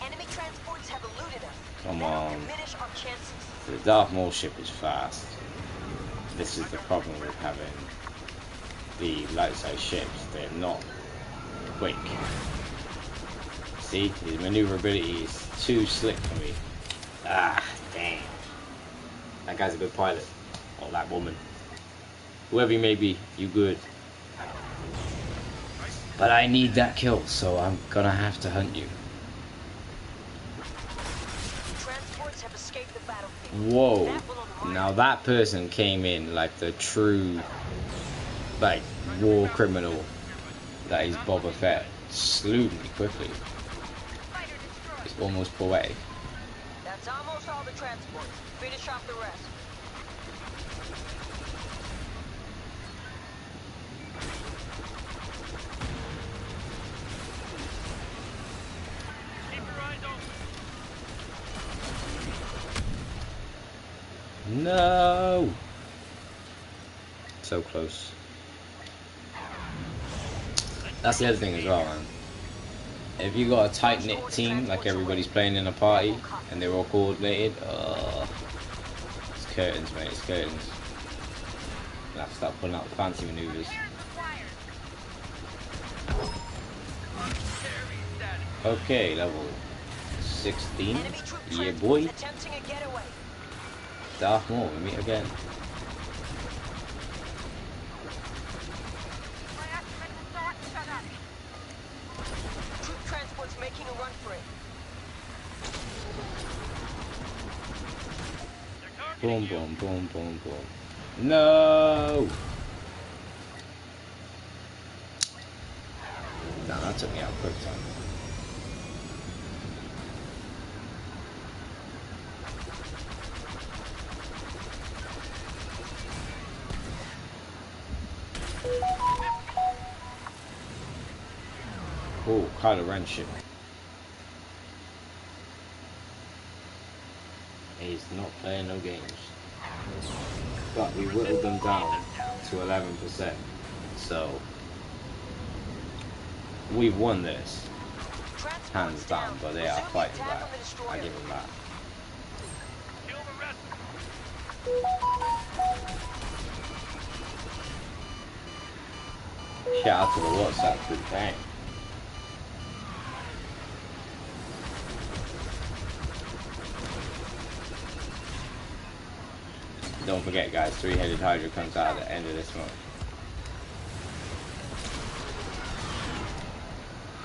Enemy transports have eluded us. Come That'll on. diminish our chances. The Darth Maul ship is fast. This is the problem with having the light side ships. They're not quick. See, his maneuverability is too slick for me. Ah, damn. That guy's a good pilot. Or that woman. Whoever you may be, you good. But I need that kill, so I'm gonna have to hunt you. Transports have escaped the battlefield. Whoa. That will unwind Now that person came in like the true, like, war criminal that is Boba Fett. Slew me quickly. Fighter destroyed. It's almost poetic. That's almost all the transports. Finish off the rest. Keep your eyes open. No! So close. That's the other thing as well, man. If you got a tight-knit team, like everybody's playing in a party, and they're all coordinated, it's curtains, mate, it's curtains. You have to start pulling out the fancy maneuvers. Okay, level 16. Enemy troop Yeah, transports boy. attempting a getaway. Darth Maul, we meet again. Troop transport's making a run for it. Boom, boom, boom, boom, boom. No! Nah, that took me out quick time. Oh, Kylo Ren ship. He's not playing no games. But we whittled them down to 11%. So we've won this. Hands down, but they are fighting back. I give them that. Kill the rest. Shout out to the WhatsApp group, dang. Don't forget guys, 3-headed Hydra comes out at the end of this month.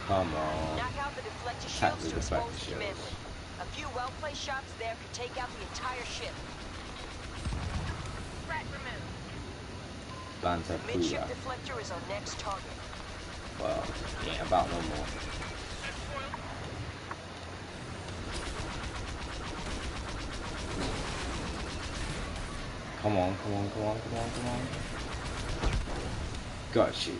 Come on. Knock out the deflector Attack shields the to deflector expose the shields. command wing. A few well-placed shots there could take out the entire ship. Threat removed. Banta Midship Pula. deflector is our next target. Well, ain't about no more. Come on, come on, come on, come on, come on. Got you.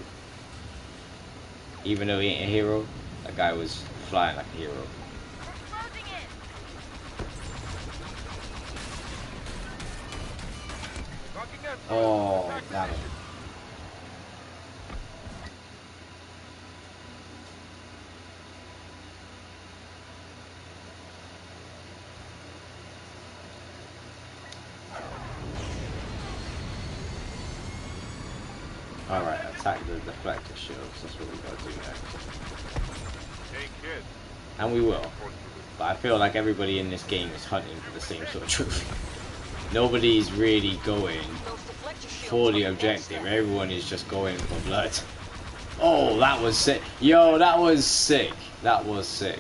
Even though he ain't a hero, that guy was flying like a hero. We're closing in. Locking in. Oh, damn it. Alright, attack the deflector shields. That's what we gotta do next. Hey kid. And we will. But I feel like everybody in this game is hunting for the same sort of trophy. Nobody's really going Those deflector shields for the are next objective. step. Everyone is just going for blood. Oh, that was sick. Yo, that was sick. That was sick.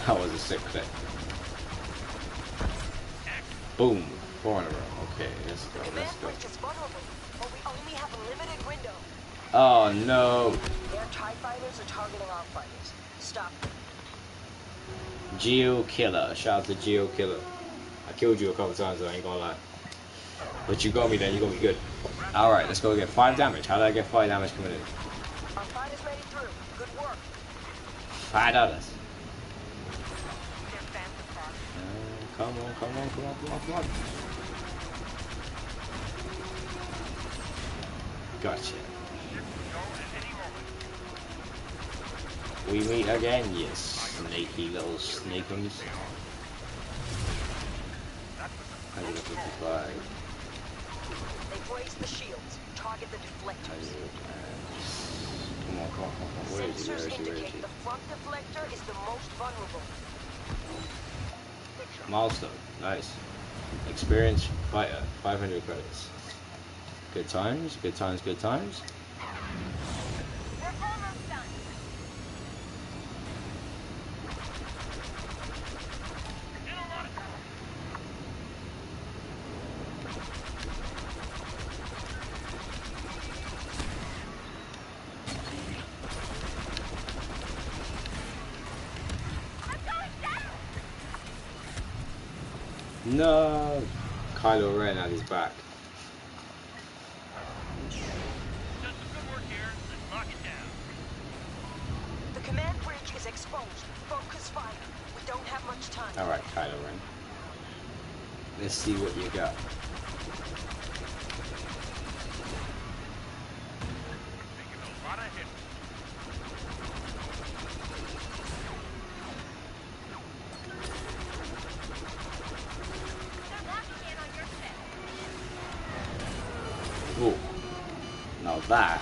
That was a sick clip. Boom. 4 in a row. Okay, let's go. Command Let's go. breach is vulnerable, but we only have a limited window. Oh, no. Their TIE fighters are targeting our fighters. Stop them. Geo Killer. Shout out to Geo Killer. I killed you a couple times, though, I ain't gonna lie. But you got me then, you got me good. Alright, let's go get 5 damage. How did I get 5 damage coming in? Our fighters made it through. Good work. $5. They're fans of fun. Come on, come on, come on, come on, come on. Gotcha. We meet again, yes. Snaky little snakums. 155. They've raised the shields. Target the deflectors. Come on, come on, come on. Where is he? Where Sensors is he? Where is indicate he? the front deflector is the most vulnerable. Milestone. Nice. Experienced fighter. 500 credits. Good times, good times, good times. We're almost done. In a lot of No! Kylo Ren at his back. Just some good work here. Let's lock it down. The command bridge is exposed. Focus fire. We don't have much time. Alright, Kylo Ren. Let's see what you got. Taking a lot of hits. They're locking in on your set. Ooh. Now that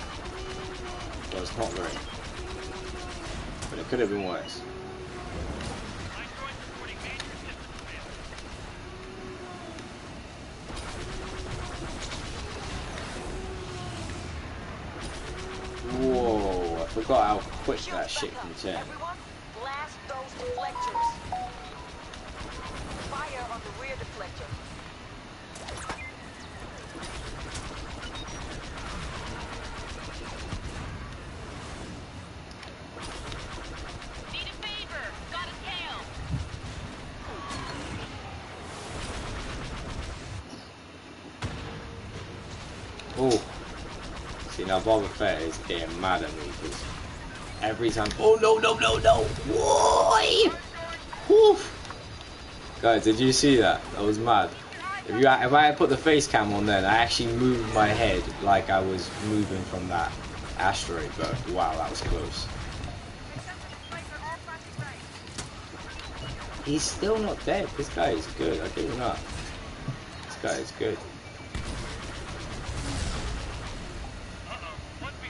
was not great. But it could have been worse. Line droids reporting major system failure. Whoa, I forgot how quick Shields that shit back can up. turn. Everyone, blast those deflectors. Fire on the rear deflector. Need a favor. Got a tail. Oh. See, now Boba Fett is getting mad at me because every time. Oh no, no, no, no! Whoa! Whew. Guys, did you see that? That was mad. If I had put the face cam on then, I actually moved my head like I was moving from that asteroid, but wow, that was close. He's still not dead. This guy is good. I give him that. This guy is good.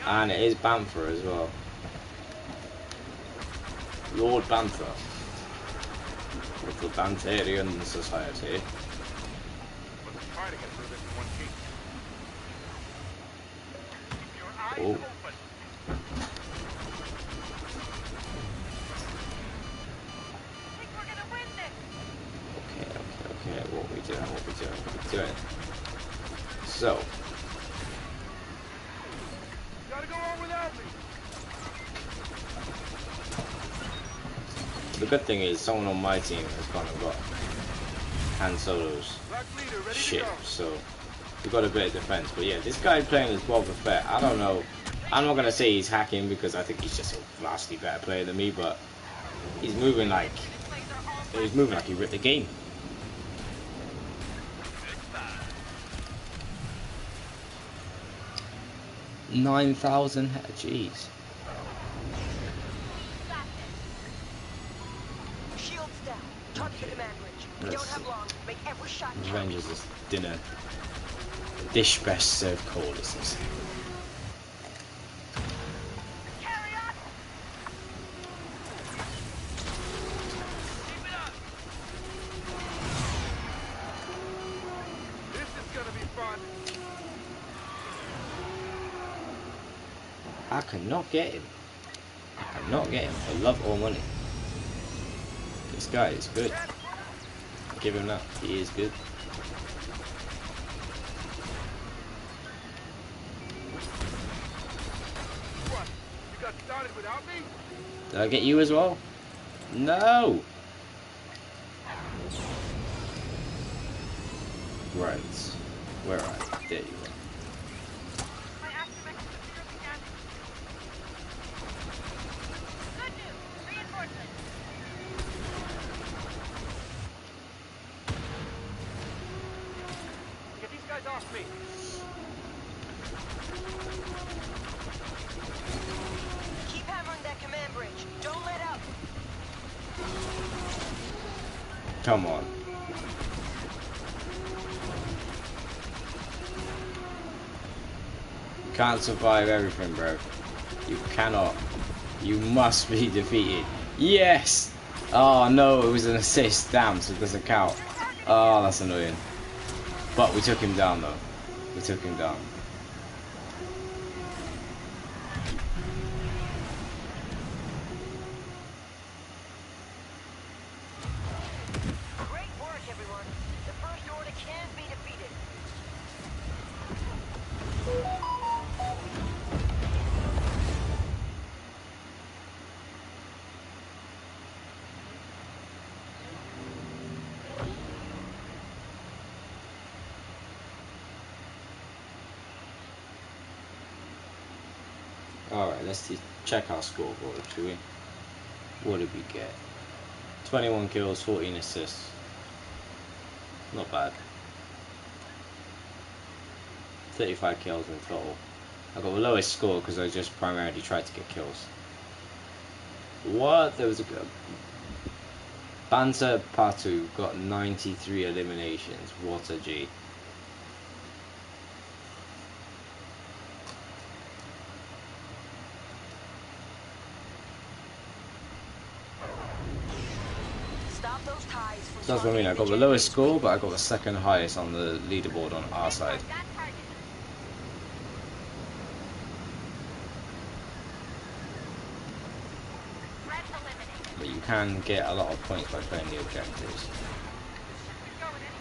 And it is Banther as well. Lord Banther. Of the Bantherian Society. Oh. Okay, what we doing? So. Gotta go on without me. The good thing is someone on my team has gone and got Han Solo's ship, so we've got a bit of defense. But yeah, this guy playing as Boba Fett, I don't know. I'm not gonna say he's hacking because I think he's just a vastly better player than me, but he's moving like he ripped the game. 9,000, jeez. Shields down. Target the command bridge. We don't have long. Make every shot. Avengers is dinner. Dish best served cold, as they say. Carry on. Keep it up. This is gonna be fun. I cannot get him. I cannot get him for love or money. This guy is good. Give him that. He is good. What? You got started without me? Did I get you as well? No! Right. Where are you? There you are. My astromech is severely damaged. Good news. Reinforcements. Get these guys off me. Keep hammering that command bridge. Don't let up. Come on. You can't survive everything, bro. You cannot. You must be defeated. Yes! Oh no, it was an assist. Damn, so it doesn't count. Oh, that's annoying. But we took him down though. We took him down. Great work, everyone. The First Order can be defeated. Alright, let's check our scoreboard, shall we? What did we get? 21 kills, 14 assists. Not bad. 35 kills in total. I got the lowest score because I just primarily tried to get kills. What? There was a good. Banter Patu got 93 eliminations. What a G. Stop those ties from So that's what I mean. I got the lowest score, but I got the second highest on the leaderboard on our side. Got target. Threat eliminated. But you can get a lot of points by playing the objectives. Keep going, any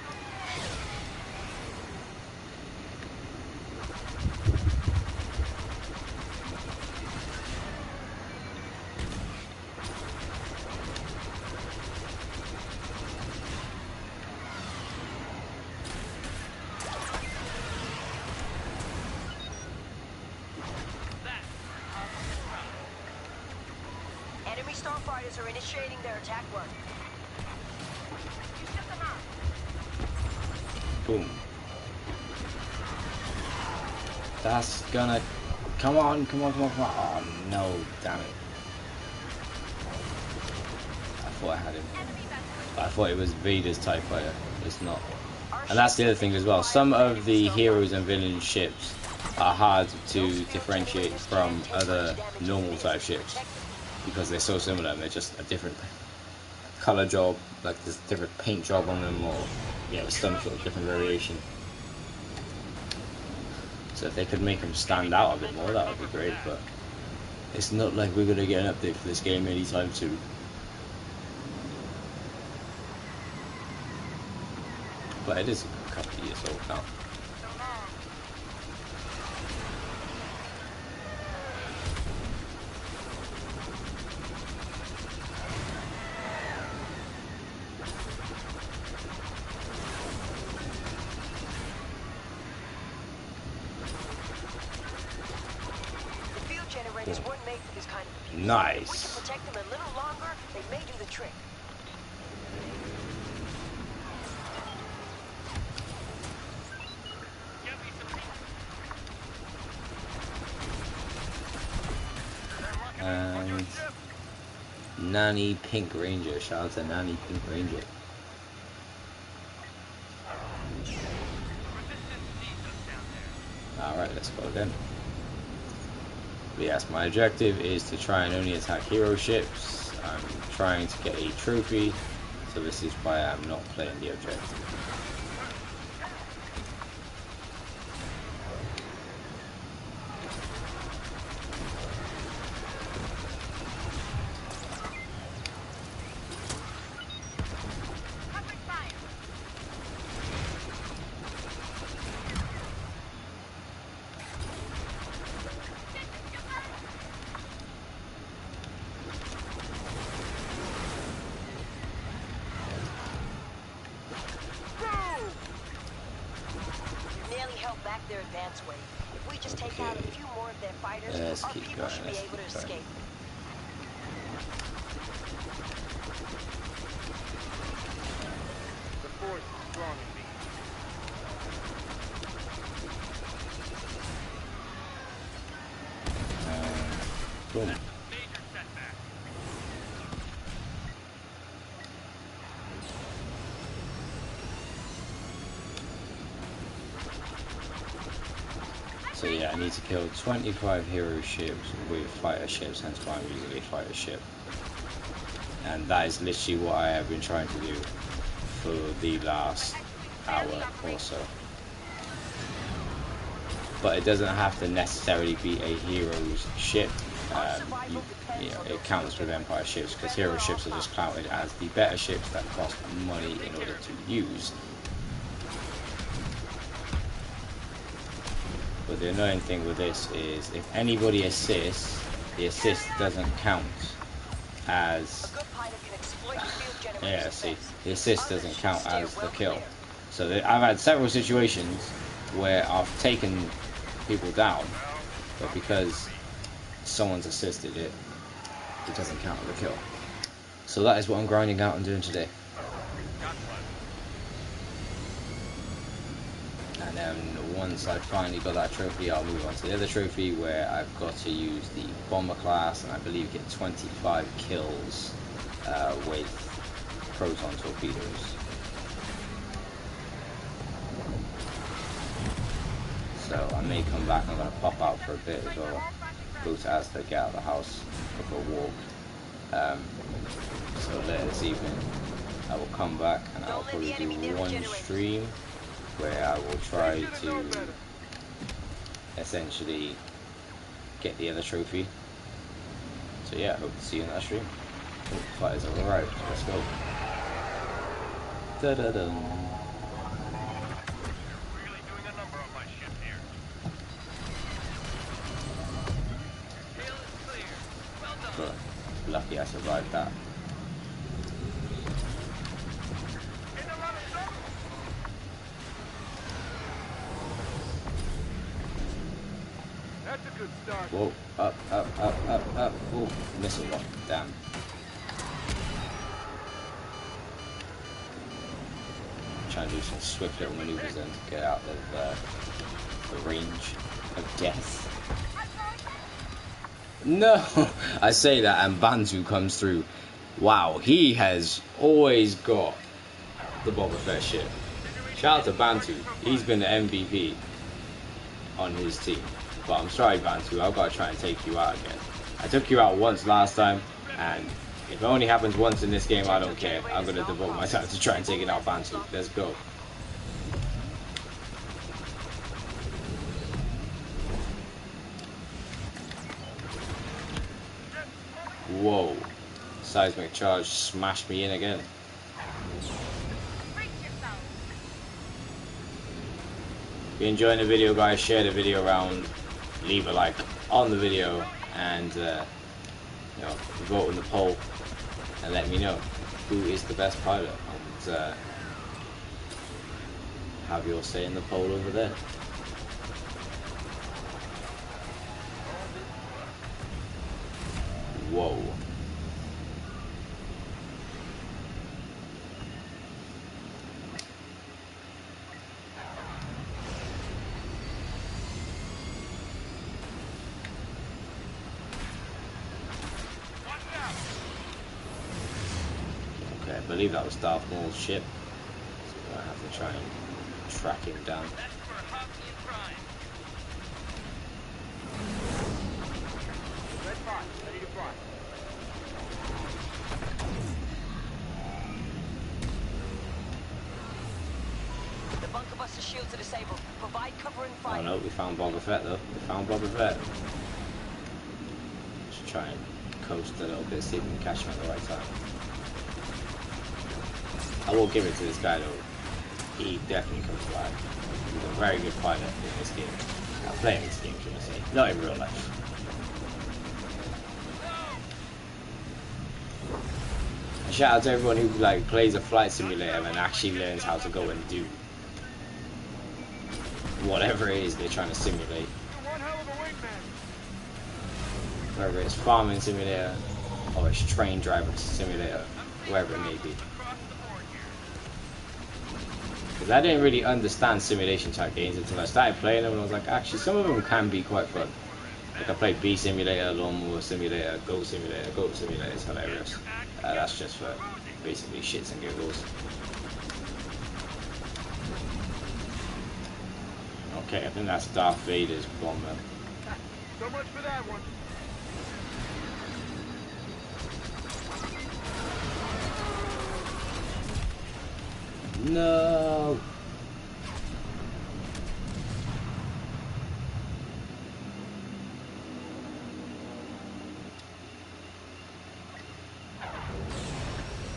starfighters are initiating their attack run. You shut them out. Boom. That's gonna... Come on, come on, come on, come on. Oh, no, damn it. I thought I had him. I thought it was Vader's TIE fighter. It's not. And that's the other thing as well. Some of the heroes and villain ships are hard to differentiate from other normal type ships because they're so similar and they're just a different color job, like there's a different paint job on them, or yeah, some sort of different variation. So if they could make them stand out a bit more, that would be great, but it's not like we're gonna get an update for this game anytime soon. But it is a couple of years old now. The field generators weren't made for this kind of abuse. Nice. If we can protect them a little longer, they may do the trick. Give me some heat. And Nanny Pink Ranger. Shout out to Nanny Pink Ranger. Resistance needs us down there. Alright, let's go then. But yes, my objective is to try and only attack hero ships. I'm trying to get a trophy, so this is why I'm not playing the objective. Covering fire. We've nearly held back their advance wave. If we just take out a few more of their fighters, Let's our keep people going, should be let's able to keep going. escape. The force is strong in me. Boom. Major setback. So yeah, I need to kill 25 hero ships with fighter ships, hence why I'm using a fighter ship. And that is literally what I have been trying to do for the last hour or so. But it doesn't have to necessarily be a hero's ship. You know, it counts with Empire ships because hero ships are just counted as the better ships that cost money in order to use. But the annoying thing with this is if anybody assists, the assist doesn't count as... A good pilot can exploit the field generators' Yeah, see, effects. the assist doesn't count as the kill. So I've had several situations where I've taken people down, but because someone's assisted it, it doesn't count as a kill. So that is what I'm grinding out and doing today. And then once I've finally got that trophy, I'll move on to the other trophy where I've got to use the bomber class and I believe get 25 kills with proton torpedoes. So I may come back, I'm going to pop out for a bit as well, go to Aztec, get out of the house, go for a walk. So later this evening I will come back and I'll probably do one stream where I will try to essentially get the other trophy. So yeah, hope to see you in that stream. Oh, fighters have arrived, let's go. Da-da-dum. Really doing a number on my ship here. Tail is clear. Well done. But lucky I survived that. In the run of some. That's a good start. Whoa, up, up, up, up, up. Oh, missile one, damn. trying to do some swift little maneuvers then to get out of the range of death. No! I say that and Bantu comes through. Wow, he has always got the Boba Fett shit. Shout out to Bantu. He's been the MVP on his team. But I'm sorry, Bantu, I've got to try and take you out again. I took you out once last time, and if it only happens once in this game, I don't care. I'm going to devote my time to try and take it out Bantu. Let's go. Whoa. Seismic charge smashed me in again. If you're enjoying the video, guys, share the video around, leave a like on the video, and you know, vote in the poll and let me know who is the best pilot, and have your say in the poll over there. Whoa. Okay, I believe that was Darth Maul's ship, so I have to try and track him down. The bunker buster shields are disabled. Provide cover and fire. Oh no, we found Boba Fett though. We found Boba Fett. Just try and coast a little bit, see if we can catch him at the right time. I will give it to this guy though. He definitely comes alive. He's a very good pilot in this game. Playing this game, should I say. Not in real life. And shout out to everyone who like plays a flight simulator and actually learns how to go and do whatever it is they're trying to simulate. Whether it's farming simulator or it's train driver simulator, wherever it may be. Because I didn't really understand simulation type games until I started playing them, and I was like, actually some of them can be quite fun. Like I played Bee Simulator, Lawnmower Simulator, Goat Simulator. Goat Simulator is hilarious. That's just for basically shits and giggles. Okay, I think that's Darth Vader's bomber. So much for that one. No.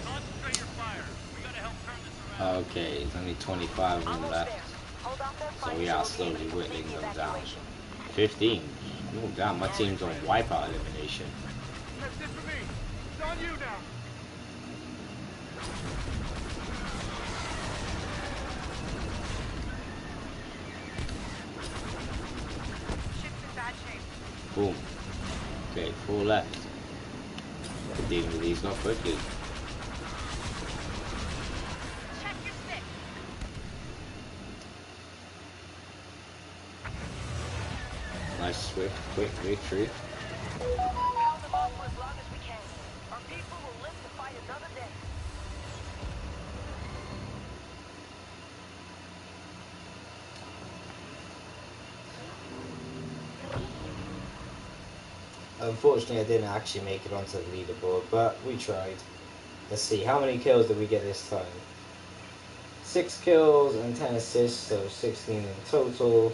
Concentrate your fire. We gotta help turn this around. Okay, there's only 25 of them Almost left. there. Hold off that So fire we so are we'll be slowly able to whittling complete the them down. evacuation. 15. Oh damn, my team's on wipeout elimination. That's it for me. It's on you now. Ship's in bad shape. Boom. Okay, 4 left. We're dealing with these not quickly. Check your stick. Nice, swift, quick victory. Hold them off for as long as we can. Our people will live to fight another day. Unfortunately, I didn't actually make it onto the leaderboard, but we tried. Let's see, how many kills did we get this time? 6 kills and 10 assists, so 16 in total.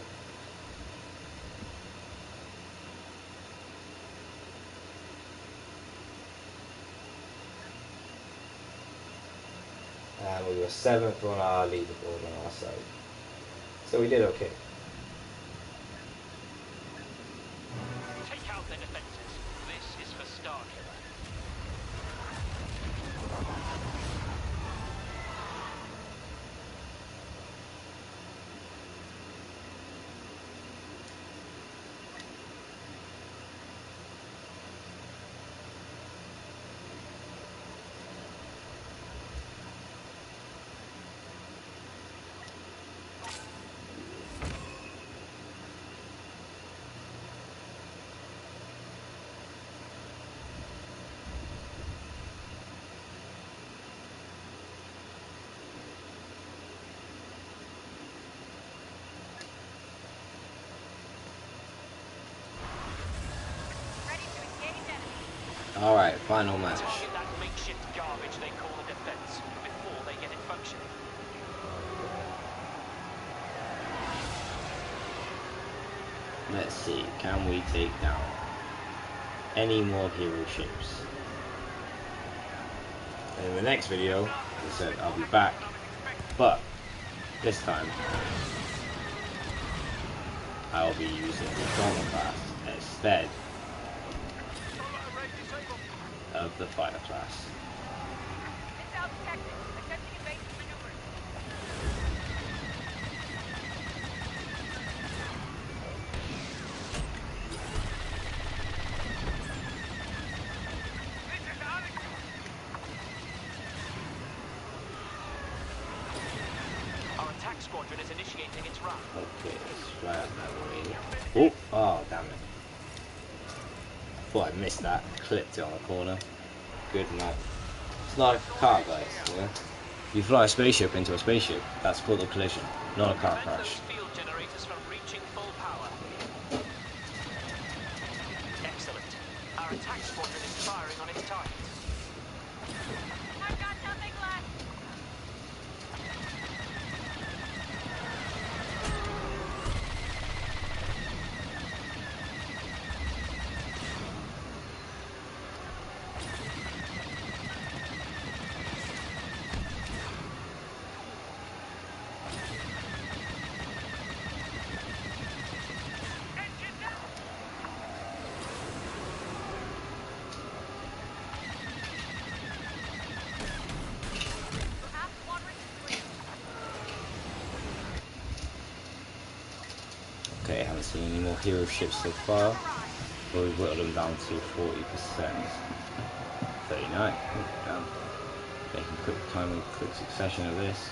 And we were 7th on our leaderboard on our side. So we did okay. Take out their defenses. This is for Starkiller. Alright, final match. Target that makeshift garbage they call a defense before they get it functioning. Let's see, can we take down any more hero ships? In the next video, as I said, I'll be back, but this time I'll be using the Donner class instead of the fighter class. Our attack squadron is initiating its run. Okay, let's fly up that way. Oh, damn it. Thought I missed that. Clipped it on the corner. Good enough. It's like a car, guys. Yeah? You fly a spaceship into a spaceship, that's called a collision, not a car Prevent crash. those field generators from reaching full power. Excellent. Our attack squadron is firing on its targets. I've got nothing left. Okay, I haven't seen any more hero ships so far, but we've whittled them down to 40%. 39. Damn. Making quick time and quick succession of this.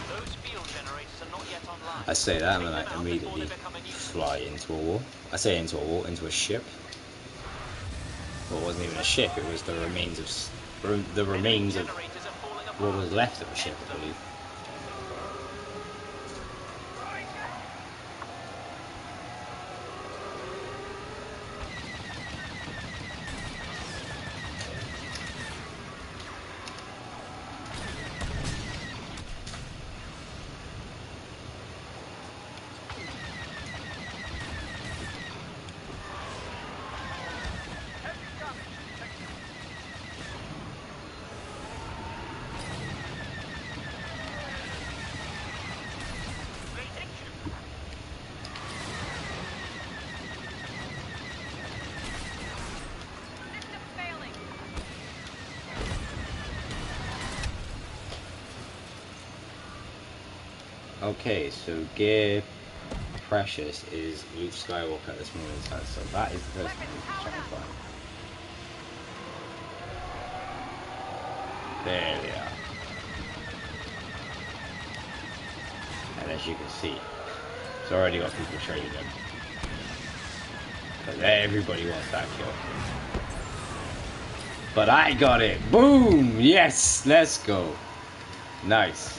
Those field generators are not yet online. I say that and then Take them I out immediately before they become a nuisance. fly into a wall. I say into a wall, into a ship. Well, it wasn't even a ship, it was the remains of Generators are falling apart. what was left of a ship, I believe. Okay, so Gear Precious is Luke Skywalker at this moment in time, so that is the first thing we can try and find. There they are. And as you can see, it's already got people trading them. Because everybody wants that kill. But I got it! Boom! Yes! Let's go! Nice.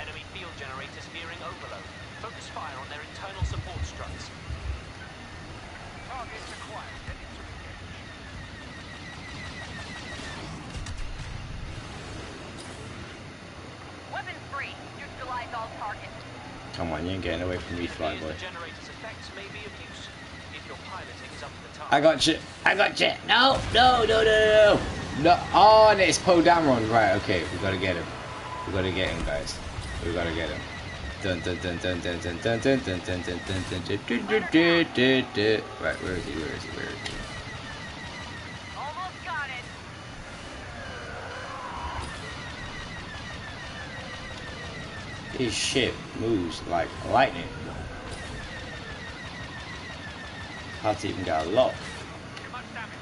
Enemy field generators nearing overload. Focus fire on their internal support struts. Targets acquired. Ready to engage. Weapon free. Neutralize all targets. Come on, you ain't getting away from me, fly boy. The generator's effects may be of use if your piloting is up to the task. I got you. I got you. No, no, no, no, no, no. Oh, and it's Poe Dameron. Right, okay. We gotta get him. We gotta get him, guys. We gotta get him. Dun dun dun dun dun dun dun dun dun dun dun dun dun dun dun dun dun. Right, where is he? Where is he? Where is he? Almost His ship moves like lightning. Hard to even get a lock. Too much damage.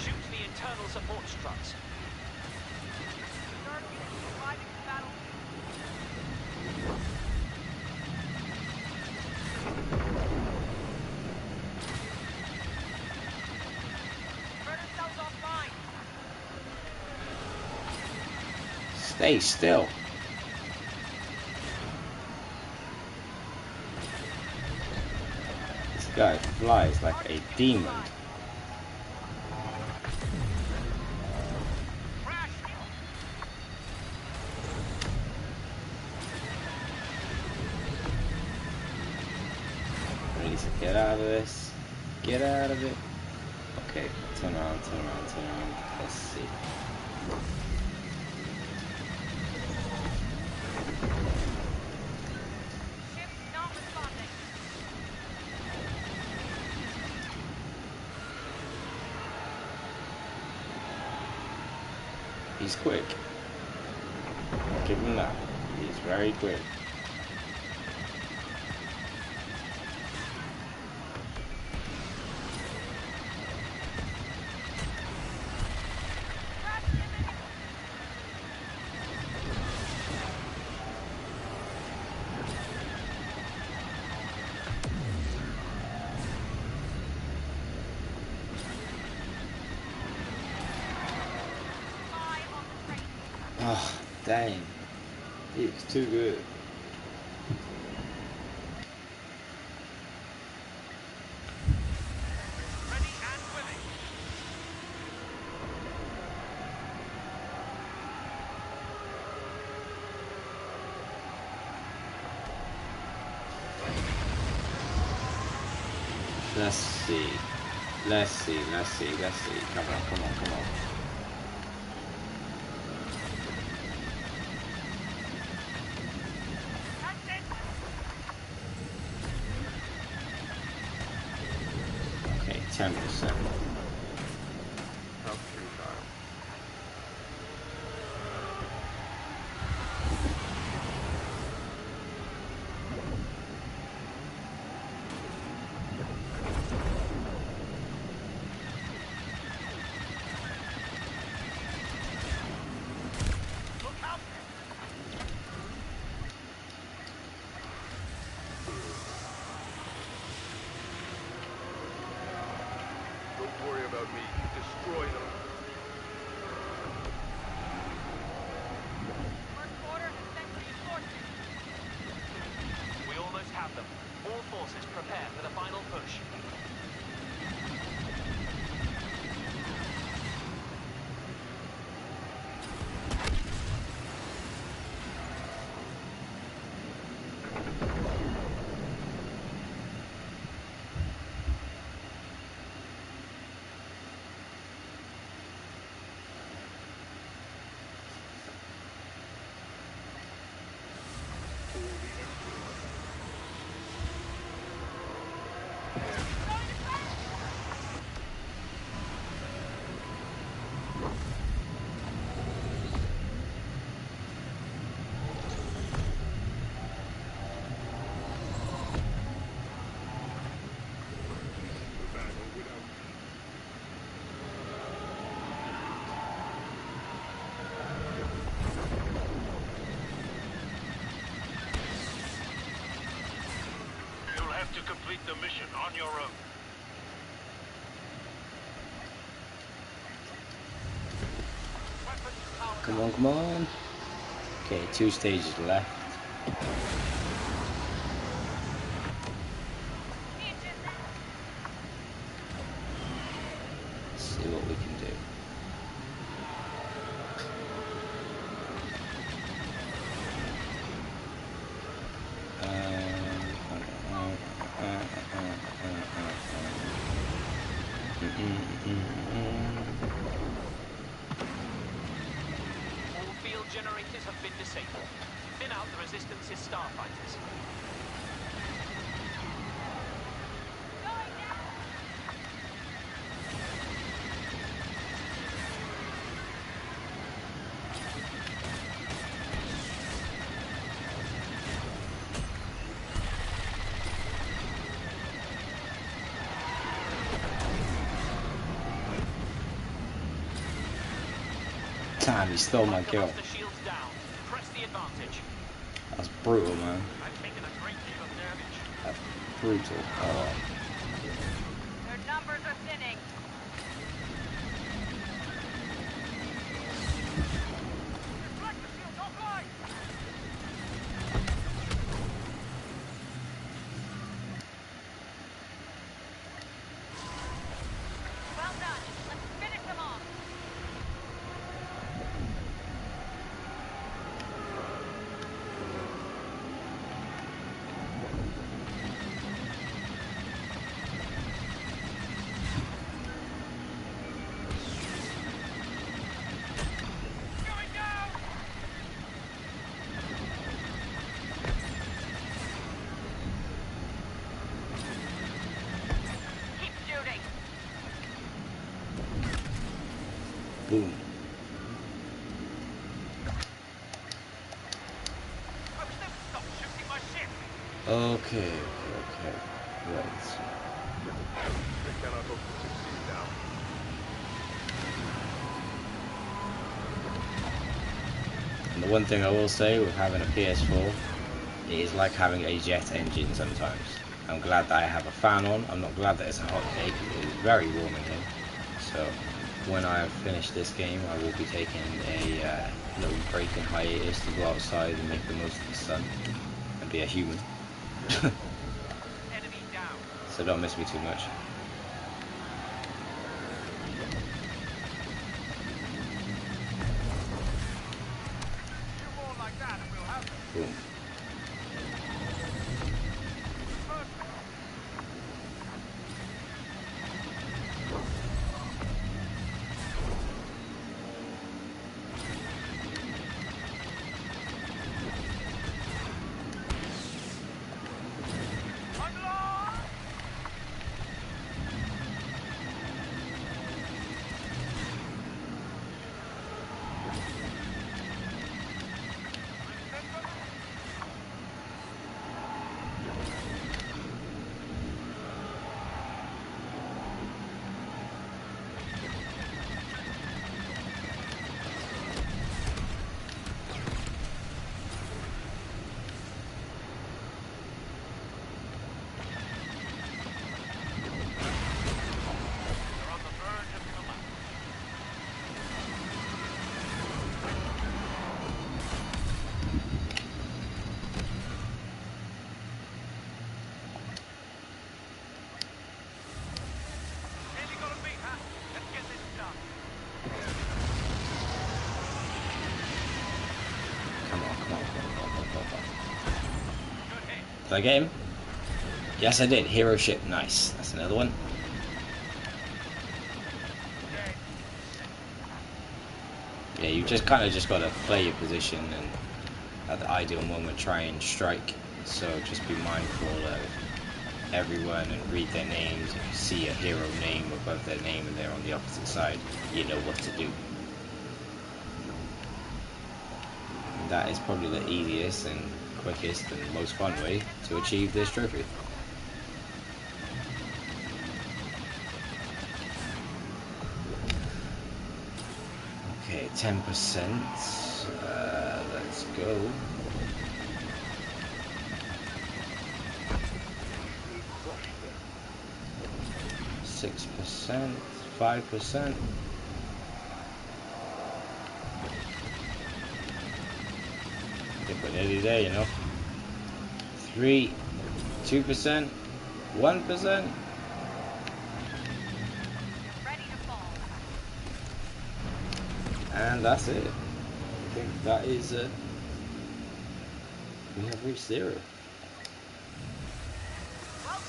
Shoot the internal support struts. Stay still. This guy flies like a demon. I need to get out of this. Get out of it. Okay, turn around, turn around, turn around. Let's see. He's quick. Give him that. He's very quick. Oh, dang. It's too good. Ready and willing. Let's see. Let's see. Let's see. Let's see. Come on, come on, come on. Okay, 10%. Don't worry about me. Destroy them. We almost have them. All forces prepare for the final push. You'll have to complete the mission on your own. Come on, come on. Okay, 2 stages left. Let's see what we can do. All field generators have been disabled. Thin out the Resistance's starfighters. Damn, he stole my kill. The shields down. Press the advantage. That's brutal, man. I've taken a great deal of damage. That's brutal. Oh. Their numbers are thinning. Reflector shields offline! Well done. Let's finish them off. Going down! Keep shooting. Boom. I wish they would stop shooting my ship! Okay. Right. They cannot hope to succeed now. And the one thing I will say with having a PS4, it is like having a jet engine sometimes. I'm glad that I have a fan on. I'm not glad that it's a hot day. It is very warm in here. So when I have finished this game, I will be taking a little break and hiatus to go outside and make the most of the sun and be a human. Enemy down. So don't miss me too much. Few more like that and we'll have them. Boom. Unload! They're on the verge of collapse. Nearly got a beat, huh? Let's get this done. Come on. Good hit. Did I get him? Yes, I did. Hero ship. Nice. That's another one. Dead. Yeah, you just kind of got to play your position and at the ideal moment try and strike. So just be mindful of everyone and read their names. If you see a hero name above their name and they're on the opposite side, you know what to do. And that is probably the easiest and quickest and most fun way to achieve this trophy. Okay, 10%. Let's go. 6%, 5%. I think we're nearly there, you know. 3, 2%, 1%. Ready to fall. And that's it. I think that is we have reached 0. Well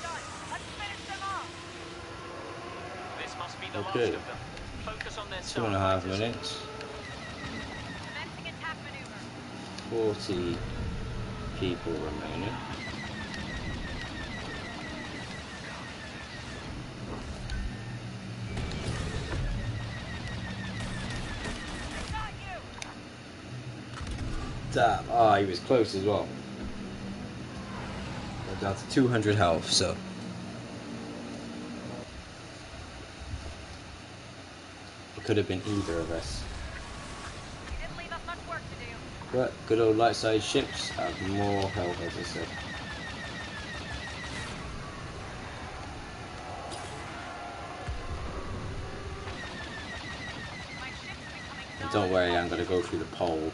done. Let's finish them off. This must be the Okay. last of them. Focus on their 2.5 starfighters. minutes. Commencing attack maneuver. 40 people remaining. Got you. Damn. Ah, he was close as well. We're down to 200 health, so. It could have been either of us. But good old light side ships have more health, as I said. And don't worry, I'm going to go through the pole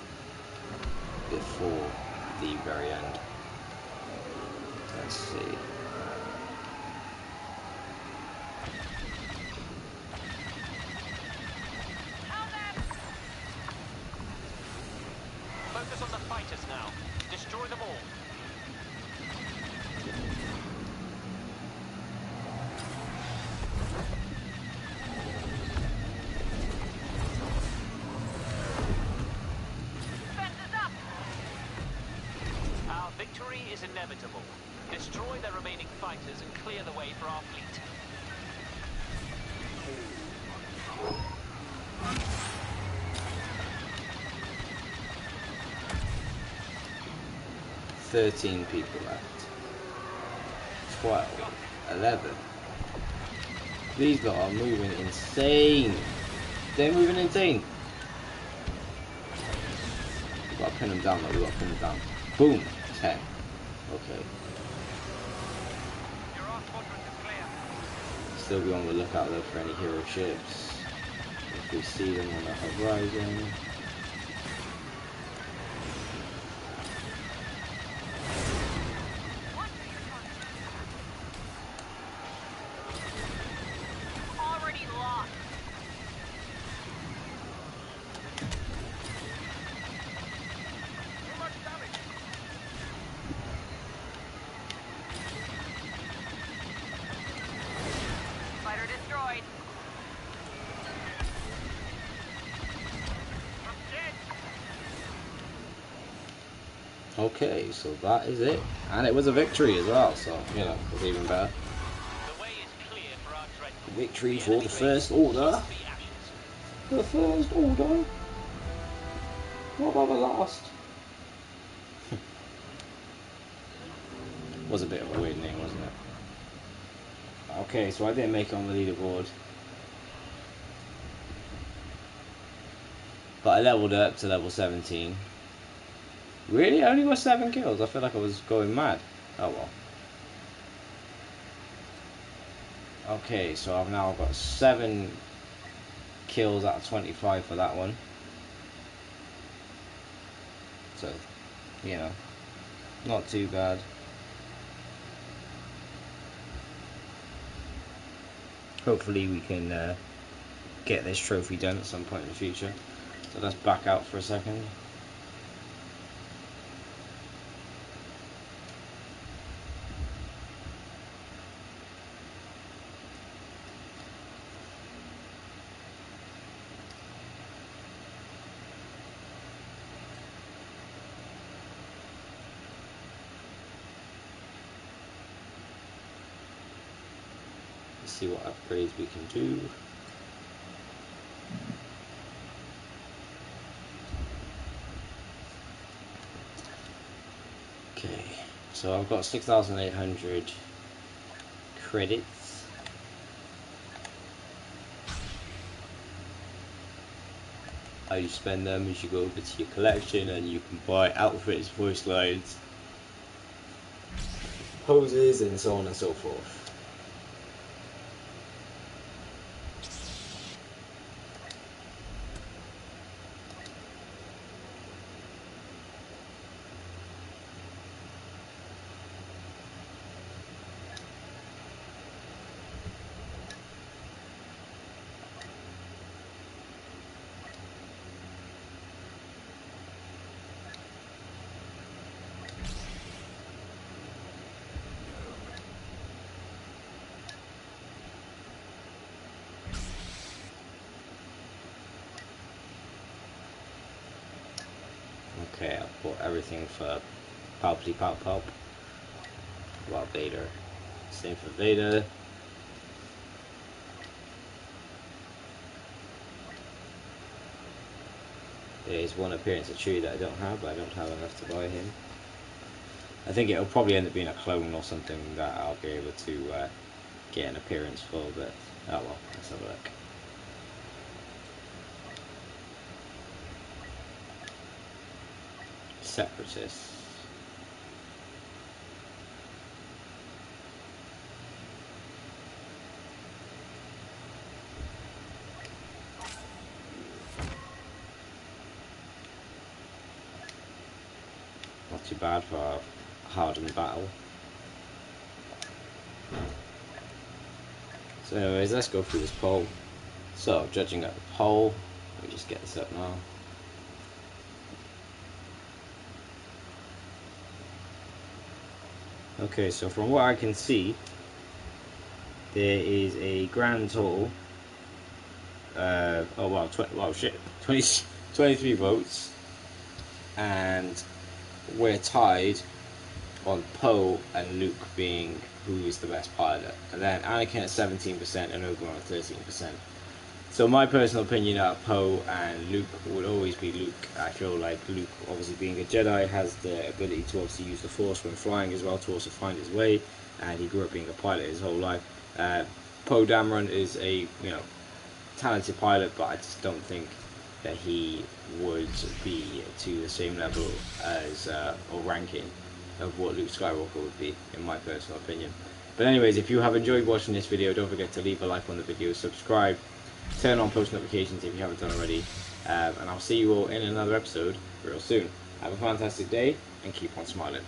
before the very end. Let's see. Focus on the fighters now. Destroy them all. Our victory is inevitable. Destroy the remaining fighters and clear the way for our fleet. "13 people left. 12. 11. These lot are moving insane. They're moving insane. We gotta pin them down, though. We gotta pin them down. Boom. 10. Okay. Still be on the lookout though for any hero ships. If we see them on the horizon. Already lost. Too much damage. Fighter destroyed. I'm dead. Okay, so that is it. And it was a victory as well, so, you know, it's even better. The way is clear for our dreadnought. Victory for the First Order. Be ashes. The First Order? What about the last? Was a bit of a weird name, wasn't it? Okay, so I didn't make it on the leaderboard. But I leveled up to level 17. Really? I only got 7 kills? I feel like I was going mad. Oh well. Okay, so I've now got 7 kills out of 25 for that one. So, you know, not too bad. Hopefully we can get this trophy done at some point in the future. So let's back out for a second. Let's see what upgrades we can do. Okay, so I've got 6,800 credits. How you spend them is you go over to your collection and you can buy outfits, voice lines, poses, and so on and so forth. Okay, I've bought everything for Palpy Pop Pop. Well, Vader. Same for Vader. There's one appearance of Chewie that I don't have, but I don't have enough to buy him. I think it'll probably end up being a clone or something that I'll be able to get an appearance for, but oh well, let's have a look. Separatists. Not too bad for a hardened battle. So anyways, let's go through this poll. So, judging at the poll, let me just get this up now. Okay, so from what I can see, there is a grand total. 23 votes, and we're tied on Poe and Luke being who is the best pilot, and then Anakin at 17% and Obi-Wan at 13%. So my personal opinion of Poe and Luke would always be Luke. I feel like Luke, obviously being a Jedi, has the ability to obviously use the Force when flying as well, to also find his way, and he grew up being a pilot his whole life. Poe Dameron is a talented pilot, but I just don't think that he would be to the same level as or ranking of what Luke Skywalker would be, in my personal opinion. But anyways, if you have enjoyed watching this video, don't forget to leave a like on the video, subscribe, turn on post notifications if you haven't done already, and I'll see you all in another episode real soon. Have a fantastic day and keep on smiling.